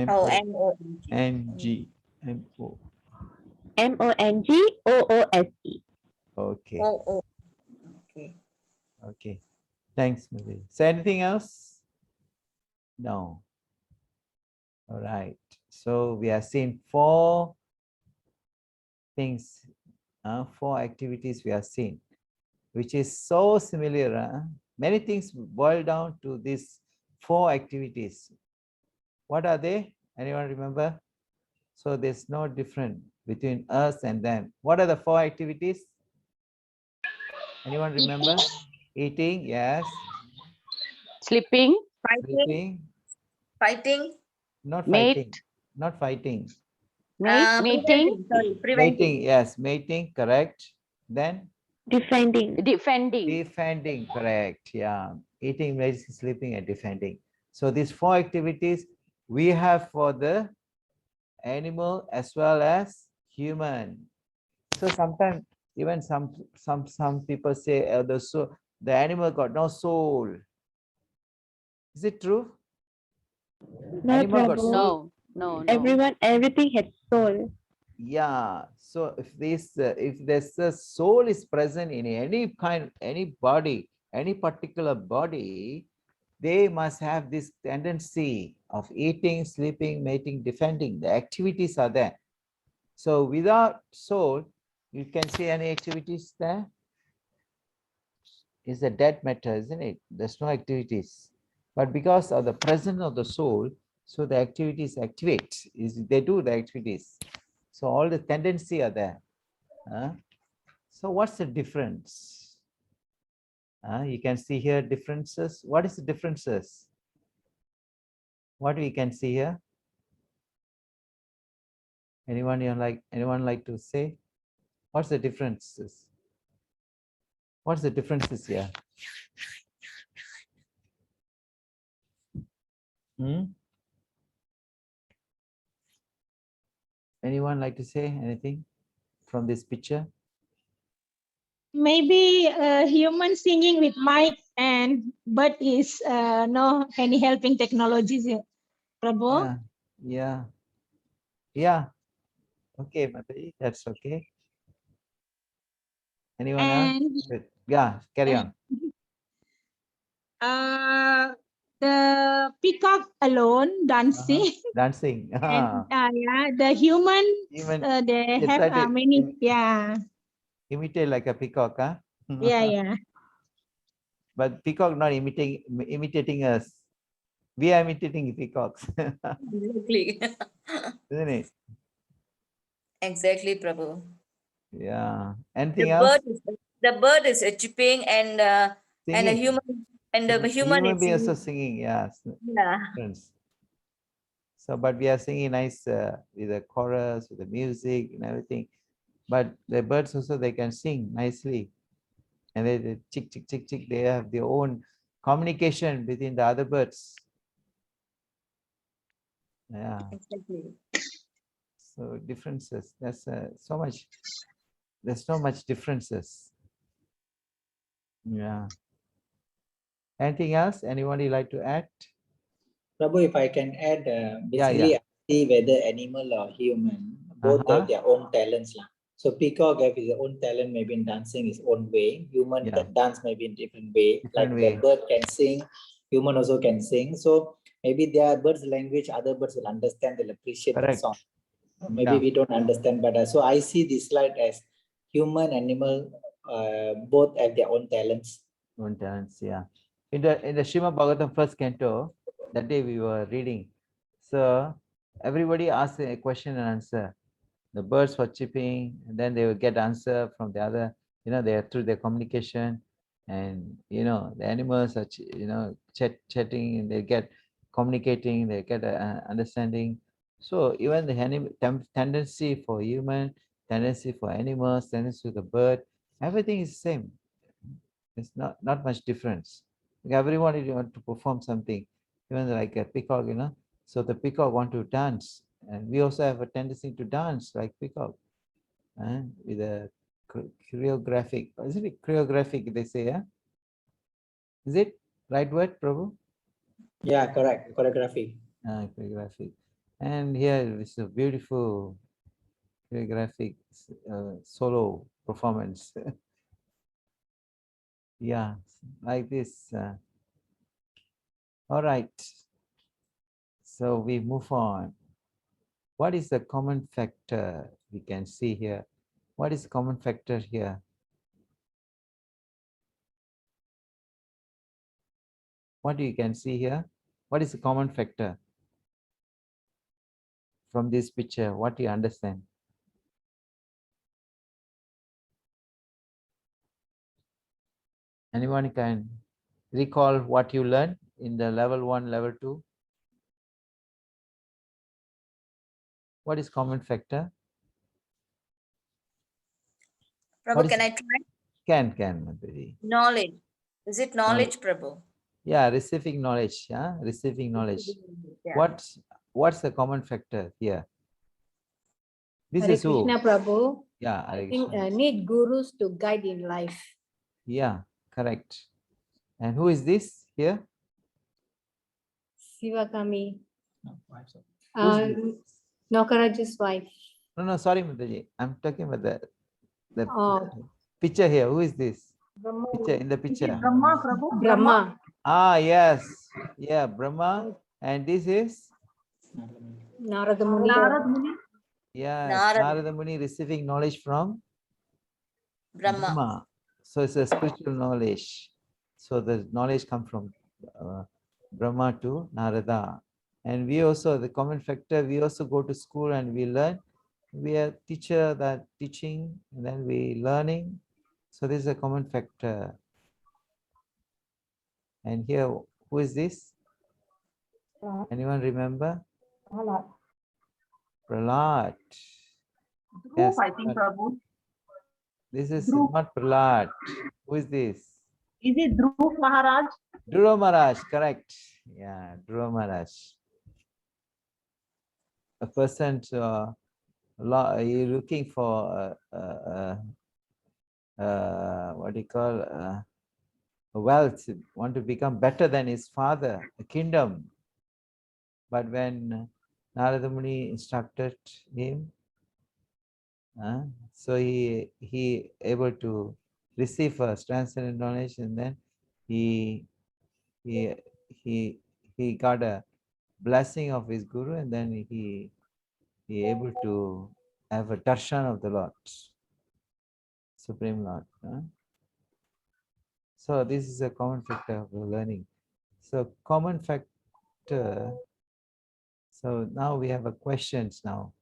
Oh, M-O-N-G.
M-O.
M-O-N-G-O-O-S-E.
Okay.
Oh, okay.
Okay. Thanks, Mataji. So anything else? No. All right. So we have seen 4 things, 4 activities we have seen, which is so similar. Many things boil down to these 4 activities. What are they? Anyone remember? So there's no difference between us and them. What are the 4 activities? Anyone remember? Eating, yes.
Sleeping.
Sleeping.
Fighting.
Not
Mate.
fighting. Not fighting.
Mating.
Preventing.
Mating, yes. Mating, correct. Then?
Defending.
Defending, correct. Yeah. Eating, medicine, sleeping, and defending. So these 4 activities we have for the animal as well as human. So sometimes even some people say the animal got no soul. Is it true?
No,
Animal got soul?
No.
Everything has soul.
Yeah. So if there's a soul is present in any body, any particular body, they must have this tendency of eating, sleeping, mating, defending. The activities are there. So without soul, you can see any activities there? It's a dead matter, isn't it? There's no activities. But because of the presence of the soul, so the activities activate. They do the activities. So all the tendency are there. So what's the difference? You can see here differences. What is the differences? What we can see here? Anyone like to say? What's the differences? What's the differences here? Anyone like to say anything from this picture?
Maybe human singing with mic and but is no any helping technologies, Prabhu.
Yeah. Yeah. Okay, Mataji, that's okay. Anyone else?
And
Good. Yeah, carry on.
The peacock alone dancing.
Dancing.
And yeah, the humans,
Even
they
they
have
try to
many, yeah.
imitate like a peacock, huh?
Yeah, yeah.
But peacock not imitating us. We are imitating peacocks.
Exactly.
Isn't it?
Exactly, Prabhu.
Yeah.
The
Anything else?
bird is the bird is chirping, and a
Singing.
human
Human
is
being also
singing.
singing, yes.
Yeah.
Friends. So, but we are singing nice with the chorus, with the music and everything. But the birds also, they can sing nicely. And they chick, chick, chick, chick, they have their own communication between the other birds. Yeah.
Exactly.
So differences, that's so much, there's so much differences. Yeah. Anything else? Anybody like to add?
Prabhu, if I can add,
Yeah.
I see whether animal or human, both have their own talents. So peacock have his own talent, maybe in dancing his own way. Human dance maybe in different way.
Different
like
way.
the bird can sing, human also can sing. So maybe their birds' language, other birds will understand, they'll appreciate the song. Maybe we don't understand, but so I see this slide as human, animal, both have their own talents.
Own talents, yeah. In the Srimad Bhagavatam first canto, that day we were reading. So everybody asked a question and answer. The birds were chirping, and then they would get answer from the other, they are through their communication. And the animals are chatting, and they get communicating, they get understanding. So even the tendency for human, tendency for animals, tendency for the bird, everything is same. It's not much difference. Like everyone want to perform something, even like a peacock, so the peacock want to dance, and we also have a tendency to dance like peacock, with a choreographic. Is it choreographic? They say, yeah. Is it right word, Prabhu?
Yeah, correct. Choreography.
Choreographic, and here is a beautiful choreographic solo performance. Yeah, like this. All right. So we move on. What is the common factor we can see here? What is common factor here? What you can see here? What is the common factor from this picture? What do you understand? Anyone can recall what you learned in the level 1, level 2? What is common factor?
Prabhu, can I try?
Can, Madhuri.
Knowledge. Is it knowledge, Prabhu?
Yeah, receiving knowledge. Yeah, receiving knowledge.
Yeah.
What's the common factor here? This
Hare
is who?
Krishna Prabhu.
Yeah,
I think need gurus to guide in life.
Yeah, correct. And who is this here?
Sivakami.
Who's
Nokaraja's wife.
No, sorry, Mataji. I'm talking about the picture here. Who is this? Picture in the picture.
Brahma, Prabhu.
Brahma.
Ah, yes. Yeah, Brahma. And this is?
Narada Muni.
Narad Muni.
Yes, Narada Muni receiving knowledge from Brahma. So it's a spiritual knowledge. So the knowledge comes from Brahma to Narada. And we also, the common factor, we also go to school and we learn. We are teacher that teaching, and then we learning. So this is a common factor. And here, who is this? Anyone remember? Prahlad.
Dhruv, I think, Prabhu.
This is not Prahlad. Who is this?
Is it Dhruv Maharaj?
Dhruva Maharaj, correct. Yeah, Dhruva Maharaj. A person you're looking for what do you call wealth, want to become better than his father, a kingdom. But when Narada Muni instructed him. So he able to receive first transcendent knowledge, and then he he he he got a blessing of his guru, and then he able to have a darshan of the Lord, Supreme Lord. So this is a common factor of learning. So common factor. So now we have a questions now.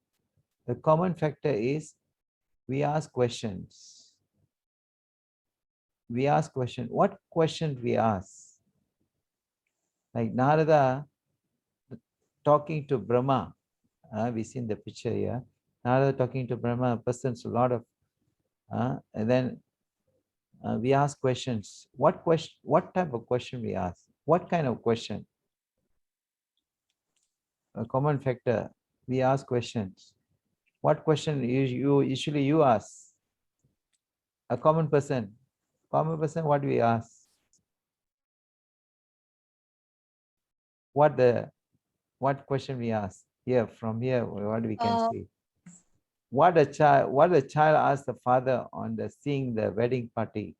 The common factor is we ask questions. We ask question. What question we ask? Like Narada talking to Brahma. We seen the picture here. Narada talking to Brahma, person's a lot of, and then we ask questions. What question? What type of question we ask? What kind of question? A common factor. We ask questions. What question you usually you ask? A common person. Common person. What do we ask? What question we ask? Here from here, what we can see. What the child asked the father on the seeing the wedding party.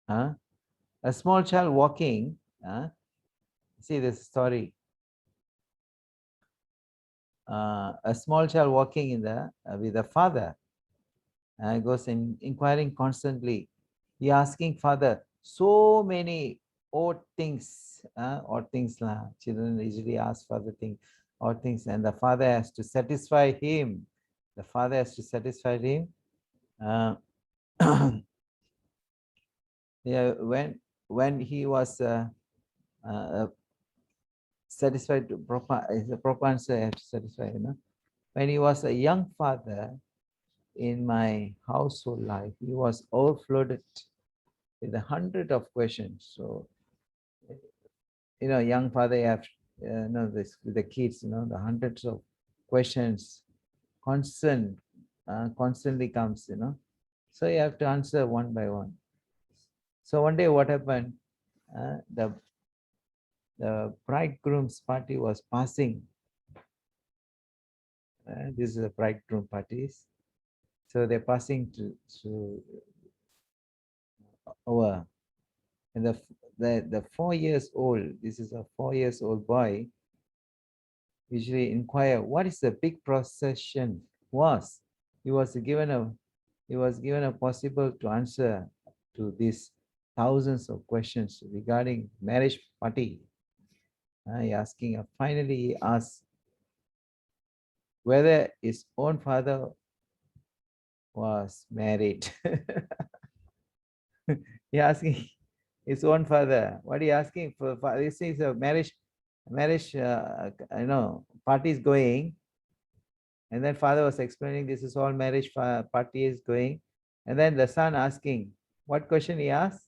A small child walking. See this story. A small child walking in the with the father. Goes in inquiring constantly. He asking father so many odd things. Odd things lah. Children usually ask father things, odd things, and the father has to satisfy him. The father has to satisfy him. Yeah, when he was satisfied, the proper answer I have to satisfy, when he was a young father in my household life, he was overflowed with 100 of questions. So young father, you have this with the kids, the hundreds of questions constantly comes, so you have to answer one by one. So one day what happened, the bridegroom's party was passing. This is the bridegroom parties. So they're passing to over, and the 4 years old, this is a 4 years old boy, usually inquire what is the big procession was. He was given a possible to answer to these thousands of questions regarding marriage party. He asking, finally he asked whether his own father was married. He asking his own father. What are you asking for? This is a marriage, party is going. And then father was explaining this is all marriage party is going. And then the son asking, what question he asked?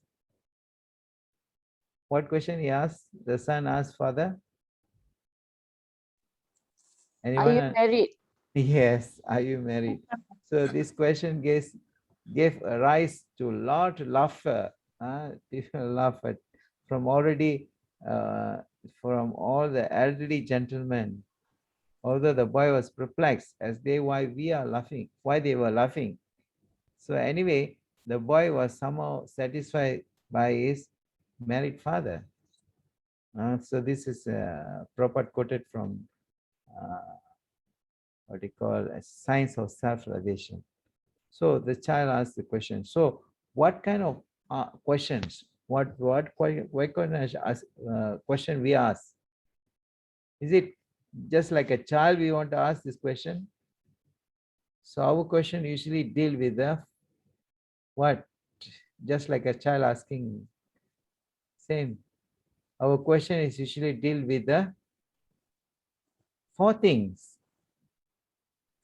What question he asked? The son asked father. Anyone?
Are you married?
Yes, are you married? So this question gave rise to a lot of laughter. People laugh at from already from all the elderly gentlemen. Although the boy was perplexed as why we are laughing, why they were laughing. So anyway, the boy was somehow satisfied by his married father. So this is Prabhupada quoted from what they call a science of self-realization. So the child asked the question. So what kind of questions? What question we ask? Is it just like a child we want to ask this question? So our question usually deal with the what? Just like a child asking. Same. Our question is usually deal with the 4 things.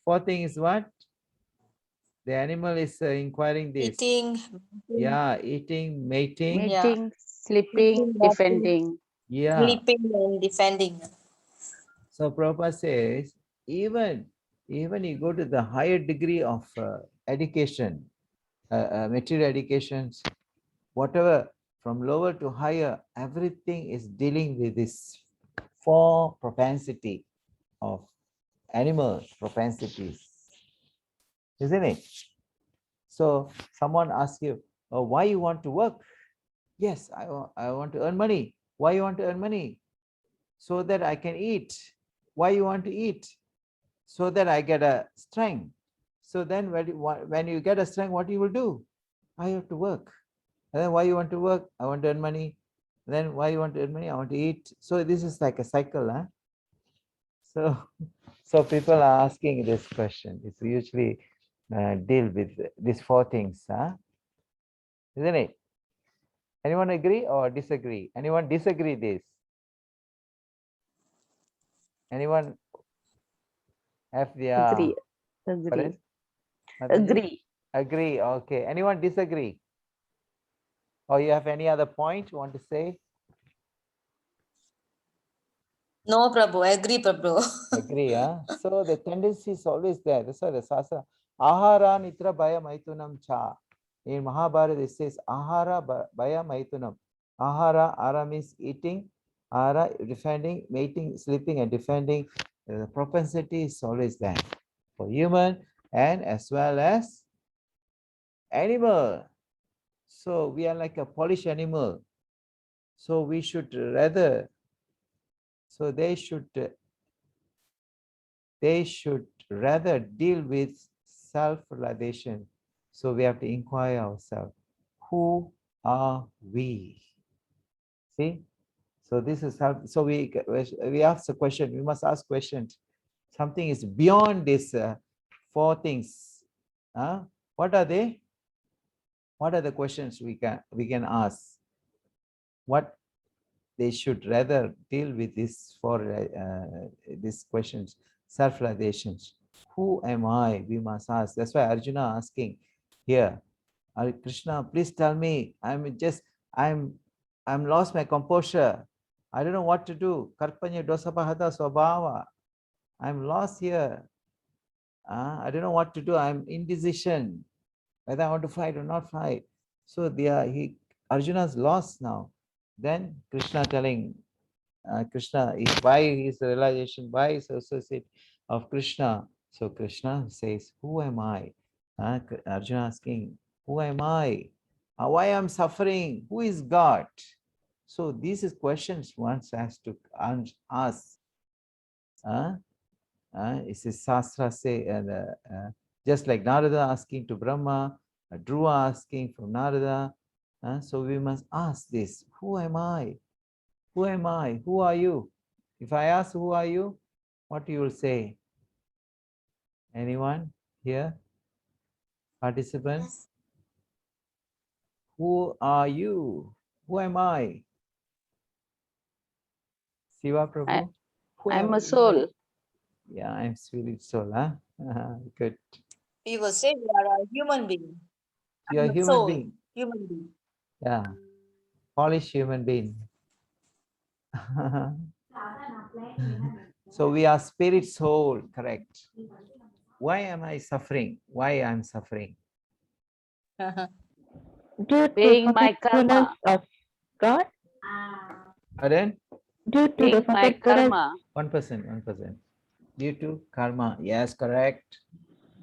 4 things is what? The animal is inquiring this.
Eating.
Yeah, eating, mating.
Mating, sleeping, defending.
Yeah.
Sleeping and defending.
So Prabhupada says, even you go to the higher degree of education, material educations, whatever, from lower to higher, everything is dealing with this 4 propensity of animal propensities, isn't it? So someone asks you, oh, why you want to work? Yes, I want to earn money. Why you want to earn money? So that I can eat. Why you want to eat? So that I get a strength. So then when you get a strength, what you will do? I have to work. And then why you want to work? I want to earn money. Then why you want to earn money? I want to eat. So this is like a cycle, huh? So people are asking this question. It's usually deal with these 4 things, huh? Isn't it? Anyone agree or disagree? Anyone disagree this? Anyone have their
Agree. Agree.
pardon?
Agree.
Agree. Okay. Anyone disagree? Or you have any other point you want to say?
No, Prabhu. Agree, Prabhu.
Agree, huh? So the tendency is always there. That's why the Sastra, Ahara Nitra Bhaya Maitunam Cha. In Mahabharata, it says Ahara Bhaya Maitunam. Ahara, Ara means eating. Ara, defending, mating, sleeping, and defending. The propensity is always there for human and as well as animal. So we are like a polished animal. So we should rather, so they should rather deal with self-realization. So we have to inquire ourselves, who are we? See? So this is how, so we ask the question, we must ask questions. Something is beyond these 4 things. What are they? What are the questions we can ask? What they should rather deal with this for these questions, self-realizations. Who am I? We must ask. That's why Arjuna asking here, Krishna, please tell me. I'm lost my composure. I don't know what to do. Karpanya dosapahata swabhava. I'm lost here. I don't know what to do. I'm indecision whether I want to fight or not fight. So Arjuna's lost now. Then Krishna telling, Krishna is why is the realization, why is associate of Krishna. So Krishna says, who am I? Arjuna asking, who am I? Why I'm suffering? Who is God? So these is questions one has to ask. It's a Shastra say, and just like Narada asking to Brahma, Dhruva asking from Narada. So we must ask this, who am I? Who am I? Who are you? If I ask who are you, what you will say? Anyone here? Participants? Who are you? Who am I? Siva Prabhu?
I'm a soul.
Yeah, I'm spirit soul, huh? Good.
We will say we are a human being.
You're a human
soul,
being.
Human being.
Yeah. Polished human being. So we are spirit soul, correct. Why am I suffering? Why I'm suffering?
Due
Paying
to
my
forgetfulness
karma.
of God.
Pardon?
Due to the
Paying my
forgetfulness.
karma.
1%. Due to karma. Yes, correct.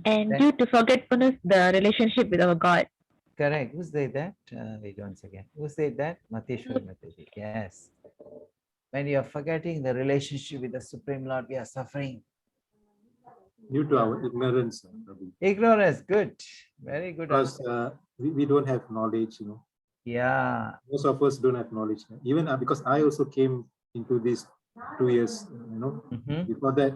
And
Then,
due to forgetfulness, the relationship with our God.
correct. Who said that? Wait once again. Who said that? Mateshwari Mataji. Yes. When you are forgetting the relationship with the Supreme Lord, we are suffering.
Due to our ignorance.
Ignorance, good. Very good.
Because we don't have knowledge,
Yeah.
Most of us don't have knowledge. Even because I also came into this 2 years, Before that,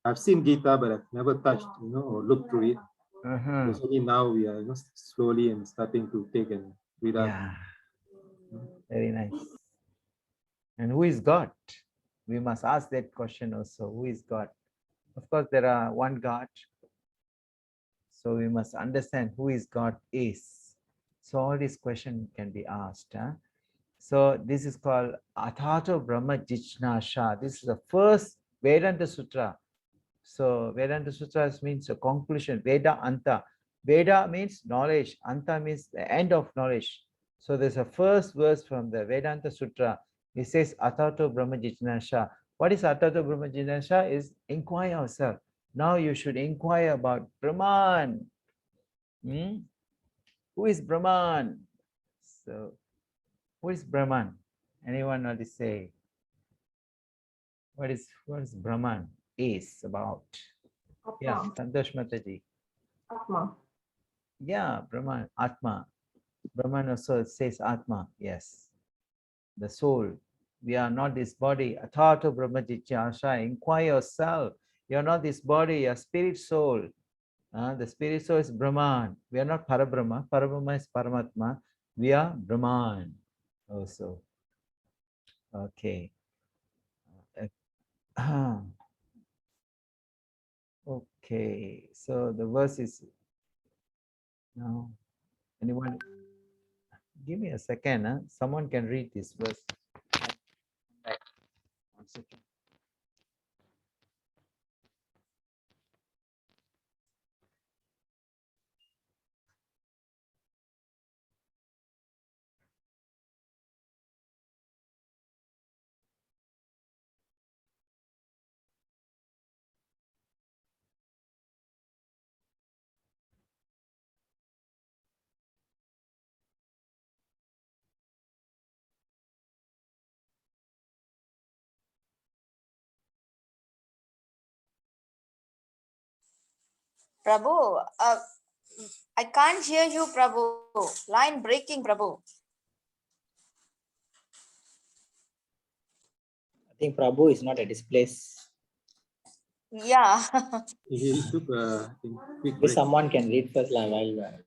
I've seen Gita, but I've never touched, or looked through it. Because only now we are, slowly and starting to take and read up.
Yeah. Very nice. And who is God? We must ask that question also. Who is God? Of course, there are one God. So we must understand who is God is. So all these questions can be asked. So this is called Athato Brahma Jichnasha. This is the first Vedanta Sutra. So Vedanta Sutras means a conclusion. Veda Anta. Veda means knowledge. Anta means the end of knowledge. So there's a first verse from the Vedanta Sutra. It says, Atato Brahma Jitnasha. What is Atato Brahma Jitnasha? Is inquire yourself. Now you should inquire about Brahman. Who is Brahman? So, who is Brahman? Anyone want to say? What is Brahman is about?
Atma.
Yeah, Santosh Mataji.
Atma.
Yeah, Brahman, Atma. Brahman also says Atma, yes. The soul. We are not this body. Atato Brahma Jityasha. Inquire yourself. You are not this body, you are spirit soul. The spirit soul is Brahman. We are not Parabrahma. Parabrahma is Paramatma. We are Brahman also. Okay. Okay. So the verse is now. Anyone? Give me a second. Someone can read this verse. One second.
Prabhu, I can't hear you, Prabhu. Line breaking, Prabhu.
I think Prabhu is not at his place.
Yeah.
He took a quick
If
break.
someone can read first while.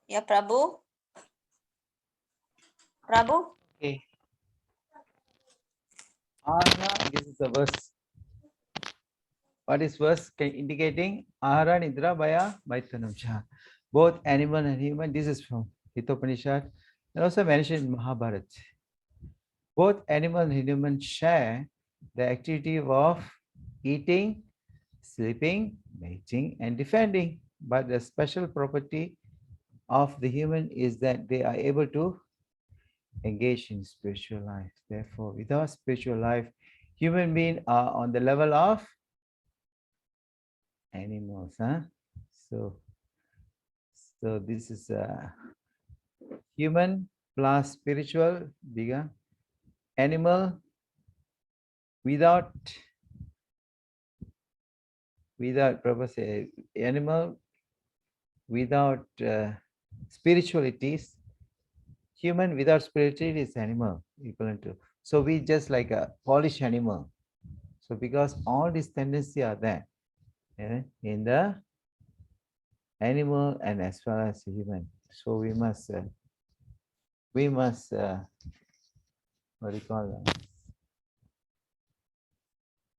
Yeah, Prabhu. Prabhu.
Okay. This is the verse. What is verse indicating? Ahara Nidra Baya Maitanamcha. Both animal and human. This is from Hitopanishad and also mentioned in Mahabharata. Both animal and human share the activity of eating, sleeping, mating, and defending. But the special property of the human is that they are able to engage in spiritual life. Therefore, without spiritual life, human beings are on the level of animals. So this is human plus spiritual bigger animal without purpose, animal without spiritualities, human without spirituality is animal equivalent to. So we just like a polished animal. So because all these tendencies are there in the animal and as well as human. So we must what do you call that?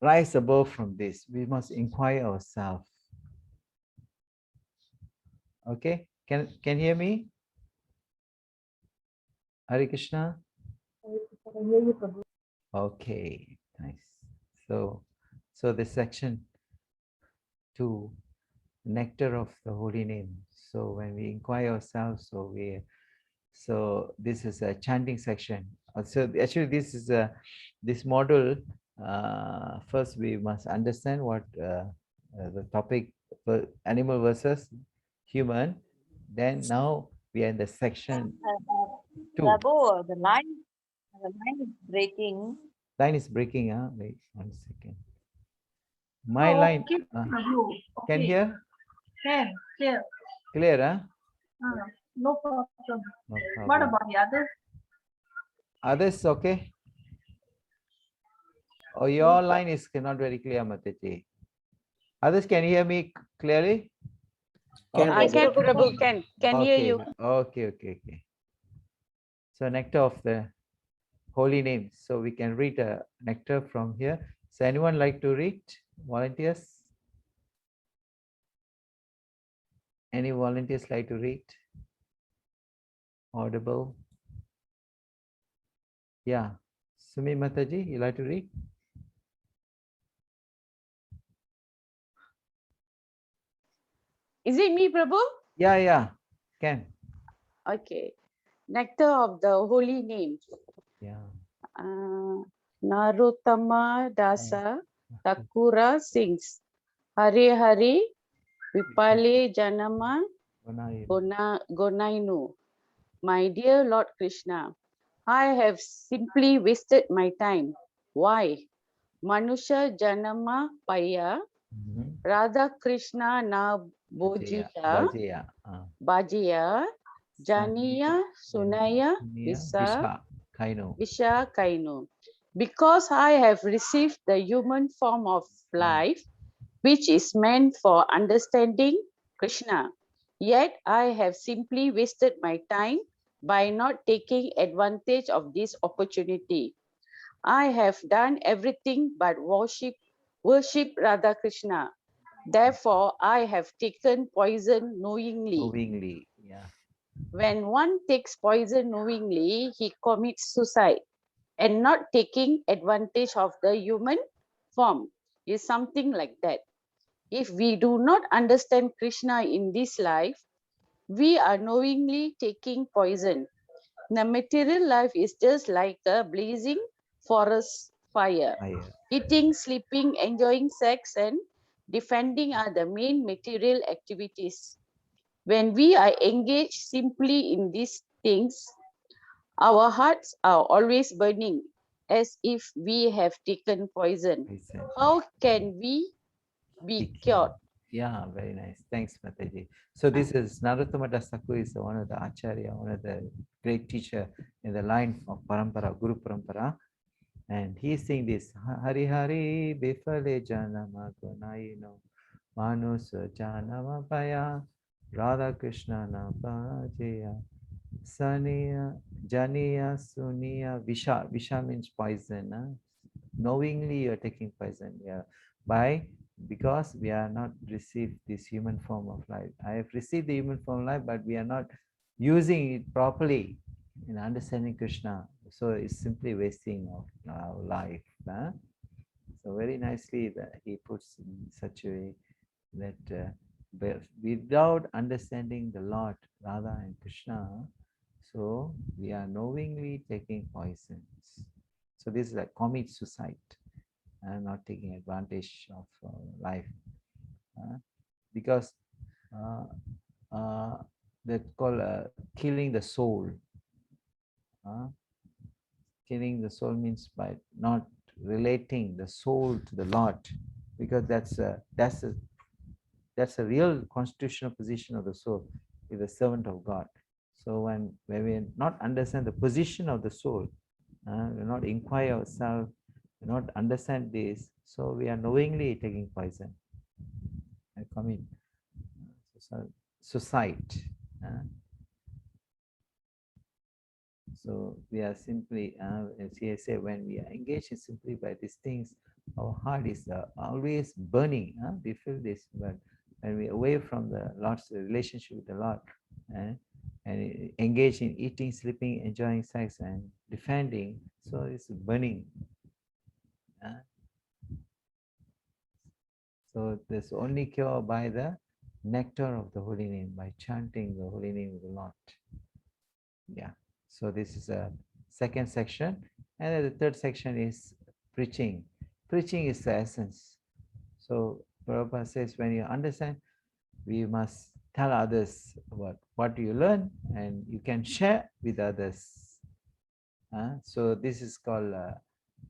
Rise above from this. We must inquire ourselves. Okay, can you hear me? Hare Krishna. Okay, nice. So this section to nectar of the holy name. So when we inquire ourselves, so this is a chanting section. So actually this is this model. First we must understand what the topic for animal versus human. Then now we are in the section 2.
Prabhu, the line is breaking.
Line is breaking. Wait 1 second. My
Oh,
line.
okay, Prabhu.
Can
Okay.
hear?
Can, clear.
Clear, huh?
No problem.
No
What
problem.
about the others?
Others okay? Oh, your line is not very clear, Mataji. Others can hear me clearly?
I can, Prabhu, can hear you.
Okay. So nectar of the holy name. So we can read a nectar from here. So anyone like to read? Volunteers? Any volunteers like to read? Audible? Yeah. Sumi Mataji, you like to read?
Is it me, Prabhu?
Yeah. Can.
Okay. Nectar of the holy name.
Yeah.
Narottama Dasa Thakura sings Hare Hare Vipale Janama Gonainu. My dear Lord Krishna, I have simply wasted my time. Why? Manusha Janama Paya Radha Krishna na Bojia Bajia Janiya Sunaya Visa Visha Kaino. Because I have received the human form of life, which is meant for understanding Krishna, yet I have simply wasted my time by not taking advantage of this opportunity. I have done everything but worship Radha Krishna. Therefore, I have taken poison knowingly.
Yeah.
When one takes poison knowingly, he commits suicide. And not taking advantage of the human form is something like that. If we do not understand Krishna in this life, we are knowingly taking poison. The material life is just like a blazing forest fire. Eating, sleeping, enjoying sex, and defending are the main material activities. When we are engaged simply in these things, our hearts are always burning as if we have taken poison. How can we be cured?
Yeah, very nice. Thanks, Mataji. So this is Narottama Das Thakur is one of the Acharya, one of the great teacher in the line of Parampara, Guru Parampara. And he's saying this, Hari Hari Bifale Janama Gunaino Manusa Janama Paya Radha Krishna Napajaya Saniya Janiya Suniya Visha. Visha means poison. Knowingly you are taking poison. Yeah. Because we are not received this human form of life. I have received the human form of life, but we are not using it properly in understanding Krishna. So it's simply wasting of our life. So very nicely that he puts in such a way that without understanding the Lord, Radha and Krishna, so we are knowingly taking poisons. So this is like commit suicide and not taking advantage of life. Because that's called killing the soul. Killing the soul means by not relating the soul to the Lord, because that's a real constitutional position of the soul, is the servant of God. So when we not understand the position of the soul, we not inquire ourselves, we not understand this, so we are knowingly taking poison. I commit suicide. So we are simply, as I say, when we are engaged in simply by these things, our heart is always burning. We feel this, but when we are away from the Lord's relationship with the Lord, and engage in eating, sleeping, enjoying sex, and defending, so it's burning. So So there's only cure by the nectar of the holy name, by chanting the holy name of the Lord. Yeah. So this is a second section. And then the third section is preaching. Preaching is the essence. So Prabhupada says, when you understand, we must tell others about what you learn and you can share with others. So this is called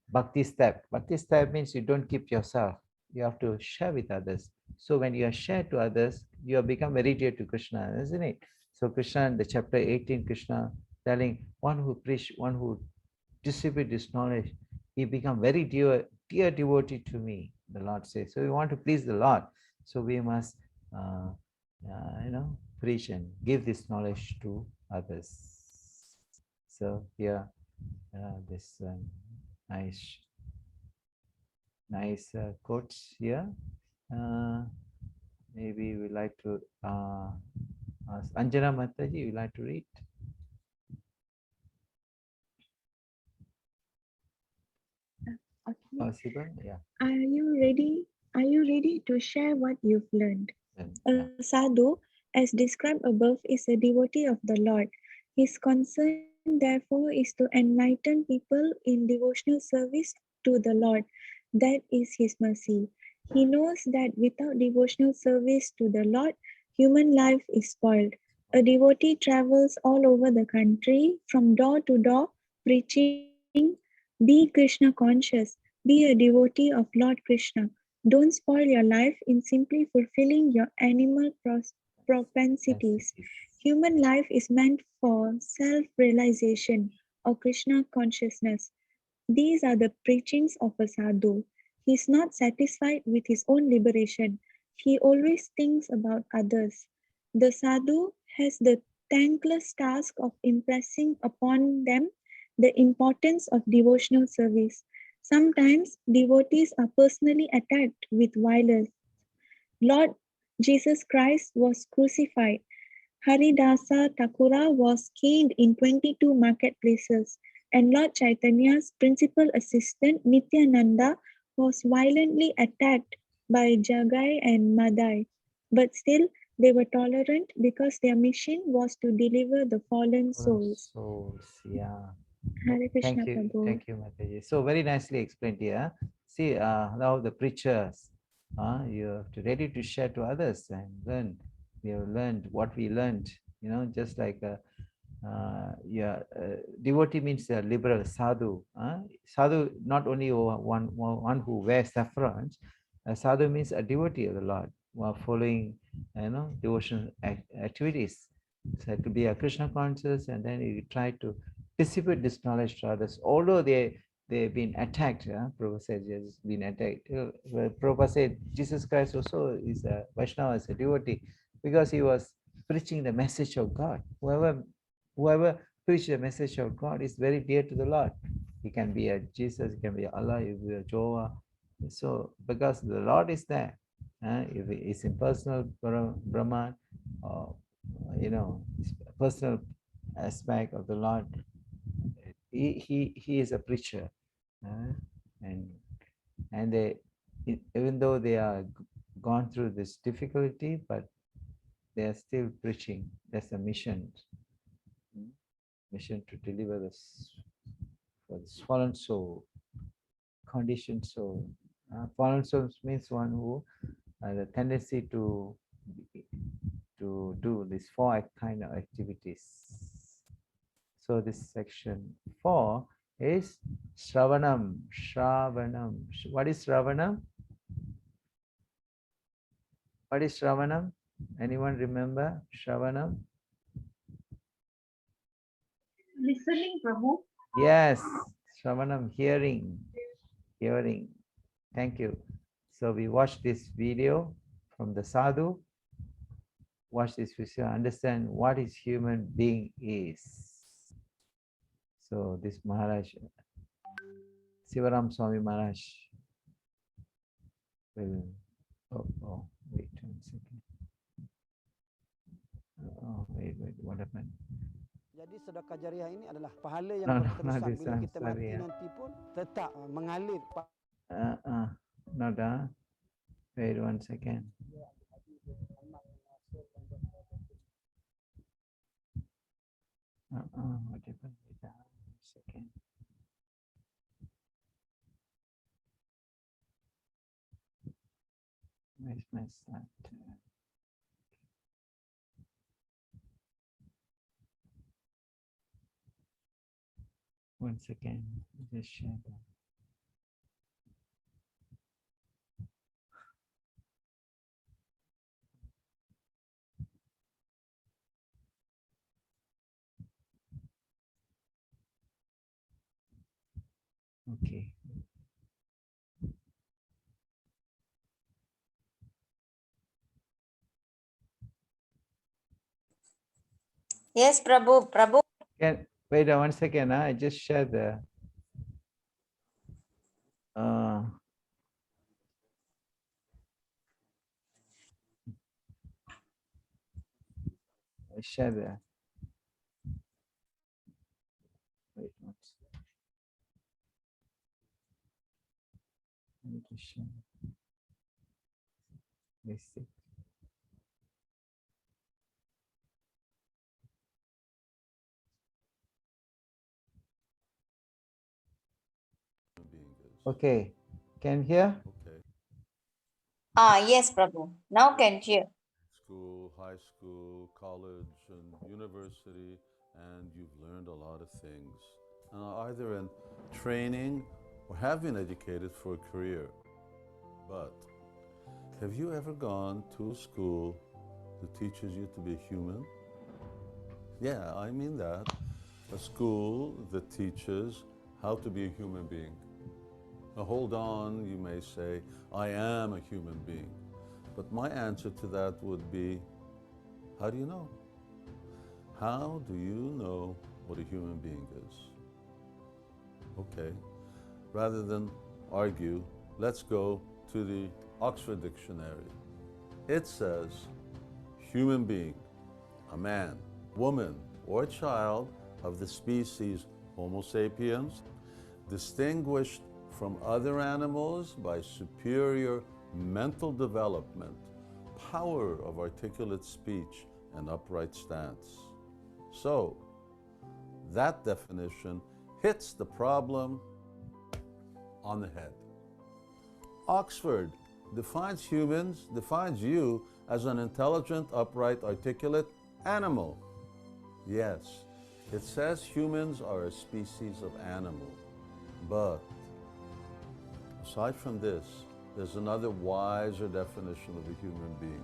bhakti step. Bhakti step means you don't keep yourself. You have to share with others. So when you are shared to others, you have become very dear to Krishna, isn't it? So Krishna, in the chapter 18, Krishna telling one who preach, one who distribute this knowledge, he become very dear devotee to me, the Lord says. So we want to please the Lord. So we must, preach and give this knowledge to others. So here, this nice quotes here. Maybe we like to ask Anjana Mataji, you like to read?
Okay.
Possible? Yeah.
Are you ready? Are you ready to share what you've learned? A sadhu, as described above, is a devotee of the Lord. His concern, therefore, is to enlighten people in devotional service to the Lord. That is his mercy. He knows that without devotional service to the Lord, human life is spoiled. A devotee travels all over the country from door to door preaching, be Krishna conscious, be a devotee of Lord Krishna. Don't spoil your life in simply fulfilling your animal propensities. Human life is meant for self-realization or Krishna consciousness. These are the preachings of a sadhu. He is not satisfied with his own liberation. He always thinks about others. The sadhu has the thankless task of impressing upon them the importance of devotional service. Sometimes devotees are personally attacked with violence. Lord Jesus Christ was crucified. Haridasa Thakura was caned in 22 marketplaces, and Lord Chaitanya's principal assistant Nityananda was violently attacked by Jagai and Madai. But still, they were tolerant because their mission was to deliver the fallen souls.
Yeah.
Hare Krishna
Thank you,
Prabhu.
Mataji. So very nicely explained here. See, now the preachers, you have to ready to share to others and learn. We have learned what we learned. Just like devotee means a liberal sadhu. Sadhu not only one who wears saffrons. Sadhu means a devotee of the Lord, who are following, devotional activities. So it could be a Krishna conscious, and then you try to dissipate this knowledge to others. Although they've been attacked, Prabhupada says has been attacked. Prabhupada said Jesus Christ also is a Vaishnava, is a devotee, because he was preaching the message of God. Whoever preaches the message of God is very dear to the Lord. He can be a Jesus, he can be Allah, he can be a Jehovah. So because the Lord is there, if it's impersonal Brahman, or personal aspect of the Lord, he is a preacher, and they, even though they are gone through this difficulty, but they are still preaching. That's a mission to deliver this for this fallen soul, conditioned soul. Fallen soul means one who has a tendency to do these four kind of activities. So this section 4 is Shravanam. Shravanam. What is Shravanam? What is Shravanam? Anyone remember Shravanam?
Listening, Prabhu.
Yes, Shravanam, hearing. Thank you. So we watch this video from the sadhu. Watch this video, understand what is human being is. So this Maharaj, Sivaram Swami Maharaj will, wait 1 second. Wait, what happened?
Jadi sedekah jariah ini adalah pahala yang berterusan. Bila kita mati nanti pun tetap mengalir.
Wait 1 second. What happened with that? 1 second. Where's my slide? 1 second. Just share that. Okay.
Yes, Prabhu. Prabhu.
Wait 1 second. I just share the. I share the. Wait 1 second. I need to share. Let's see. Okay, can you hear?
Okay.
Yes, Prabhu. Now can hear.
School, high school, college, and university, and you've learned a lot of things. Either in training or have been educated for a career. But have you ever gone to a school that teaches you to be human? Yeah, I mean that. A school that teaches how to be a human being. Now hold on, you may say, I am a human being. But my answer to that would be, how do you know? How do you know what a human being is? Okay, rather than argue, let's go to the Oxford Dictionary. It says, human being, a man, woman, or child of the species Homo sapiens, distinguished from other animals by superior mental development, power of articulate speech, and upright stance. So, that definition hits the problem on the head. Oxford defines you as an intelligent, upright, articulate animal. Yes, it says humans are a species of animal, but aside from this, there's another wiser definition of a human being.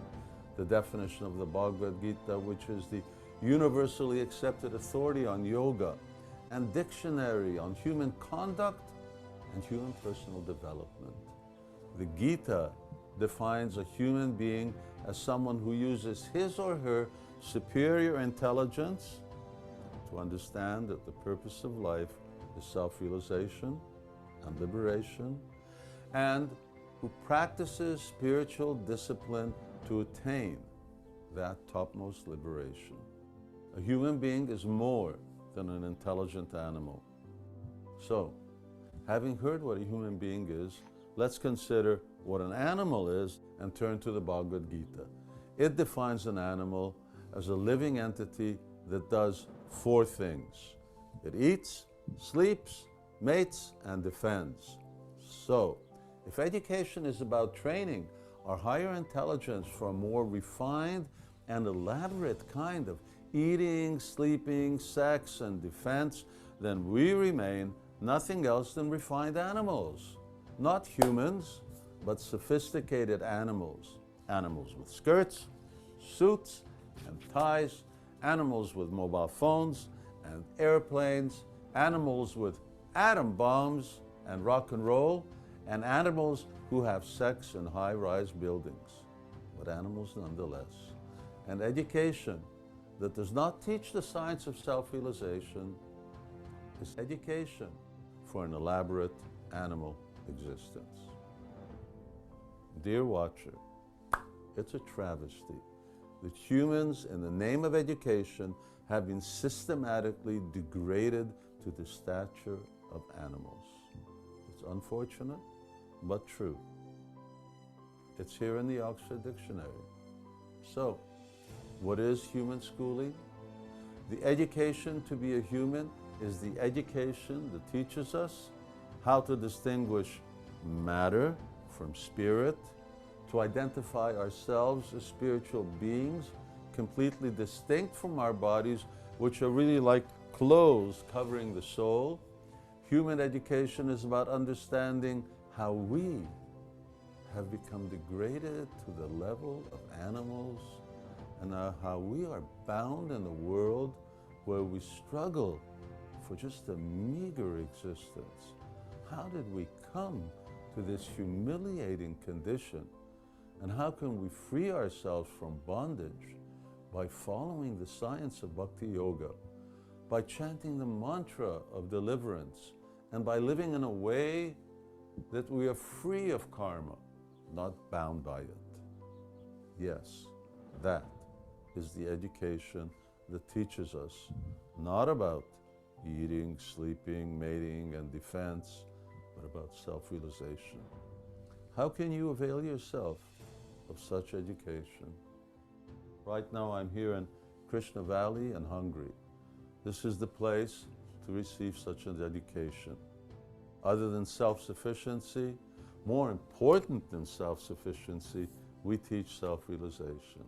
The definition of the Bhagavad Gita, which is the universally accepted authority on yoga and dictionary on human conduct and human personal development. The Gita defines a human being as someone who uses his or her superior intelligence to understand that the purpose of life is self-realization and liberation, and who practices spiritual discipline to attain that topmost liberation. A human being is more than an intelligent animal. So, having heard what a human being is, let's consider what an animal is and turn to the Bhagavad Gita. It defines an animal as a living entity that does 4 things. It eats, sleeps, mates, and defends. So, if education is about training our higher intelligence for a more refined and elaborate kind of eating, sleeping, sex, and defense, then we remain nothing else than refined animals. Not humans, but sophisticated animals. Animals with skirts, suits, and ties, animals with mobile phones and airplanes, animals with atom bombs and rock and roll, and animals who have sex in high-rise buildings, but animals nonetheless. And education that does not teach the science of self-realization is education for an elaborate animal existence. Dear watcher, it's a travesty that humans, in the name of education, have been systematically degraded to the stature of animals. It's unfortunate, but true. It's here in the Oxford Dictionary. So, what is human schooling? The education to be a human is the education that teaches us how to distinguish matter from spirit, to identify ourselves as spiritual beings, completely distinct from our bodies, which are really like clothes covering the soul. Human education is about understanding how we have become degraded to the level of animals, and how we are bound in a world where we struggle for just a meager existence. How did we come to this humiliating condition? And how can we free ourselves from bondage? By following the science of Bhakti Yoga, by chanting the mantra of deliverance, and by living in a way that we are free of karma, not bound by it. Yes, that is the education that teaches us not about eating, sleeping, mating, and defense, but about self-realization. How can you avail yourself of such education? Right now I'm here in Krishna Valley in Hungary. This is the place to receive such an education. Other than self-sufficiency, more important than self-sufficiency, we teach self-realization.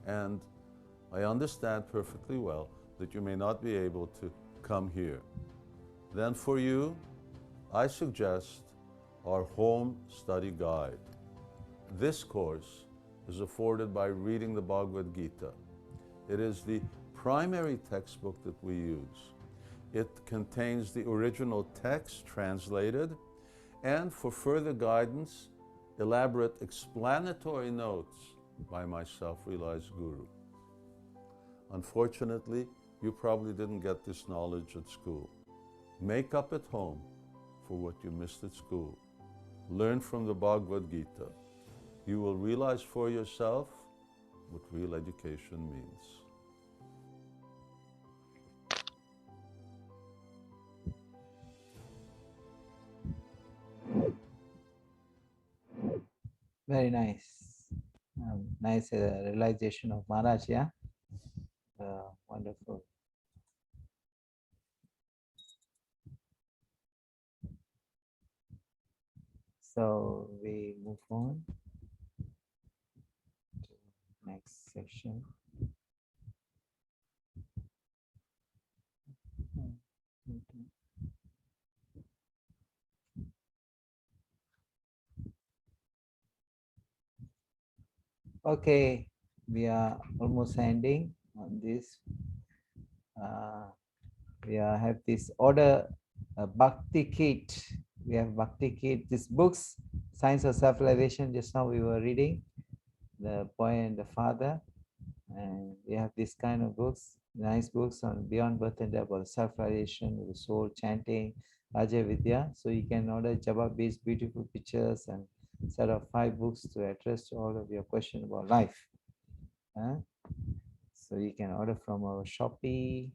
And I understand perfectly well that you may not be able to come here. Then for you, I suggest our home study guide. This course is afforded by reading the Bhagavad Gita. It is the primary textbook that we use. It contains the original text translated, and for further guidance, elaborate explanatory notes by my self-realized guru. Unfortunately, you probably didn't get this knowledge at school. Make up at home for what you missed at school. Learn from the Bhagavad Gita. You will realize for yourself what real education means.
Very nice. Nice realization of Maharaj, yeah? Wonderful. So we move on to next section. Okay, we are almost ending on this. We have this order, Bhakti Kit. We have Bhakti Kit. These books, Science of Self-Realization. Just now we were reading the boy and the father, and we have this kind of books, nice books on beyond birth and death, about self-realization, the soul, chanting, Raja Vidya. So you can order Java-based beautiful pictures and set of 5 books to address all of your question about life. So you can order from our Shopee,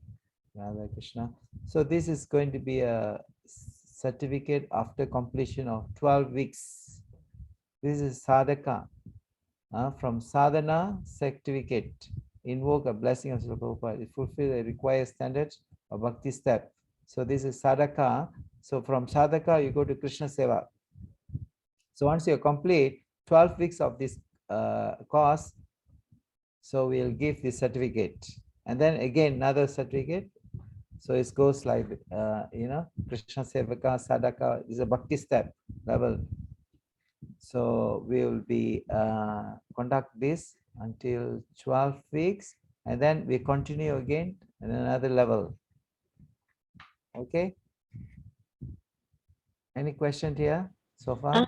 Radha Krishna. So this is going to be a certificate after completion of 12 weeks. This is sadhaka. From sadhana certificate. Invoke a blessing of Srila Prabhupada. Fulfill the required standards of bhakti step. So this is sadhaka. So from sadhaka you go to Krishna Seva. So once you complete 12 weeks of this course, so we'll give this certificate. And then again another certificate. So it goes like, Krishna Sevaka, Sadhaka is a bhakti step level. So we will be conduct this until 12 weeks, and then we continue again at another level. Okay. Any question here so far?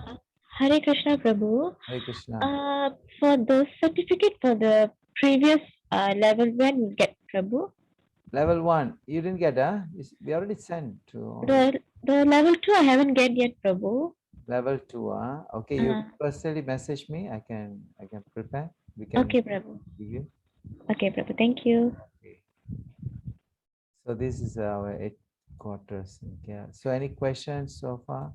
Hare Krishna, Prabhu.
Hare Krishna.
For those certificate for the previous level, when we get, Prabhu?
Level 1, you didn't get, we already sent to
the level 2 I haven't get yet, Prabhu.
Level 2, okay. You personally message me. I can prepare. We can.
Okay, Prabhu.
Give you.
Okay, Prabhu. Thank you.
Okay. So this is our headquarters. Okay. So any questions so far?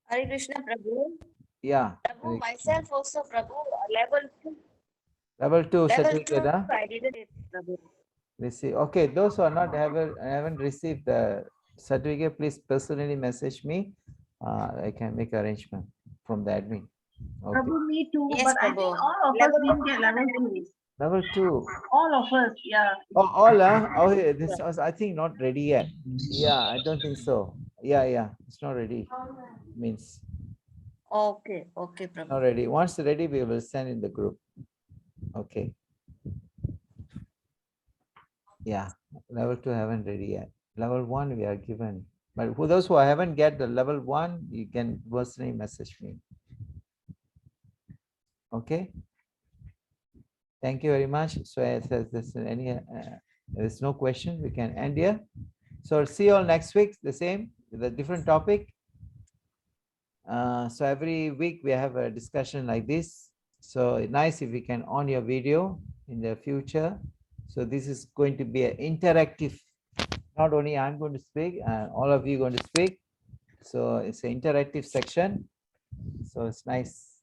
Hare Krishna, Prabhu.
Yeah.
Prabhu, myself also, Prabhu, level 2.
Level 2
Level 2,
certificate, huh?
I didn't get Prabhu.
Receive. Okay, those who are not haven't received the certificate, please personally message me. I can make arrangement from the admin. Okay.
Prabhu, me too,
Yes,
but I think
Prabhu.
all of us didn't get level 2.
Level 2.
All of us, yeah.
Oh, all, huh? Oh, yeah, this was, I think, not ready yet. Yeah, I don't think so. Yeah, it's not ready. Means
Okay, Prabhu.
not ready. Once ready, we will send in the group. Okay. Yeah, level 2 haven't ready yet. Level 1 we are given. But for those who haven't get the level 1, you can personally message me. Okay. Thank you very much. So as there's there's no question, we can end here. So see you all next week, the same with a different topic. So every week we have a discussion like this. So nice if we can on your video in the future. So this is going to be an interactive. Not only I'm going to speak, and all of you going to speak. So it's an interactive section. So it's nice.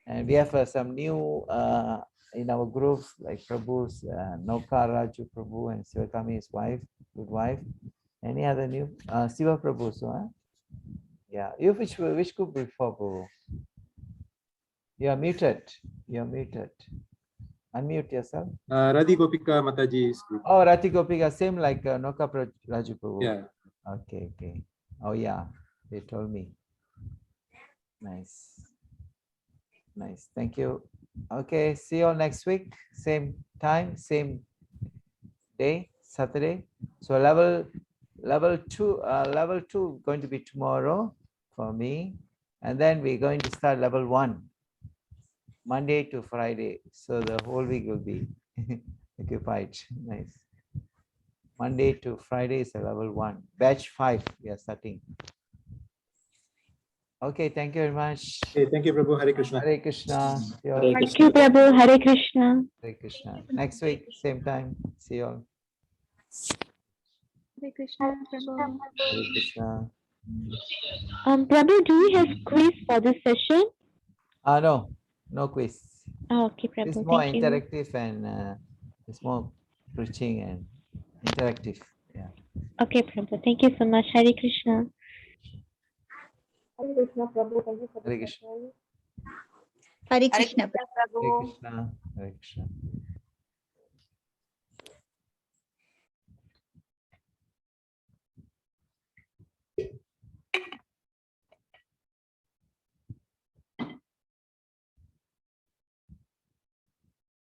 And we have some new in our group, like Prabhu's Nauka Raju Prabhu and Sivakami, his wife, good wife. Any other new? Siva Prabhu, so yeah. You which group before Prabhu? You are muted. You are muted. Unmute yourself.
Radhi Gopika Mataji's group.
Oh, Radhi Gopika, same like Nauka Raju Prabhu.
Yeah.
Okay. Oh yeah, they told me. Nice. Thank you. Okay, see you all next week. Same time, same day, Saturday. So level 2 going to be tomorrow for me, and then we're going to start level 1 Monday to Friday. So the whole week will be occupied. Nice. Monday to Friday is a level 1. Batch 5 we are starting. Okay, thank you very much.
Okay, thank you, Prabhu. Hare Krishna.
Hare Krishna.
Hare
Thank
Krishna.
you, Prabhu. Hare Krishna.
Hare Krishna. Next week, same time. See you all.
Hare Krishna, Prabhu.
Hare Krishna.
Prabhu, do we have quiz for this session?
No quiz.
Oh, okay,
It's
Prabhu.
more
Thank you.
interactive and it's more preaching and interactive. Yeah.
Okay, Prabhu. Thank you so much. Hare Krishna.
Hare Krishna, Prabhu. Thank you for the
Hare Krishna.
session.
Hare
Hare
Krishna.
Krishna, Prabhu.
Hare Krishna. Hare Krishna.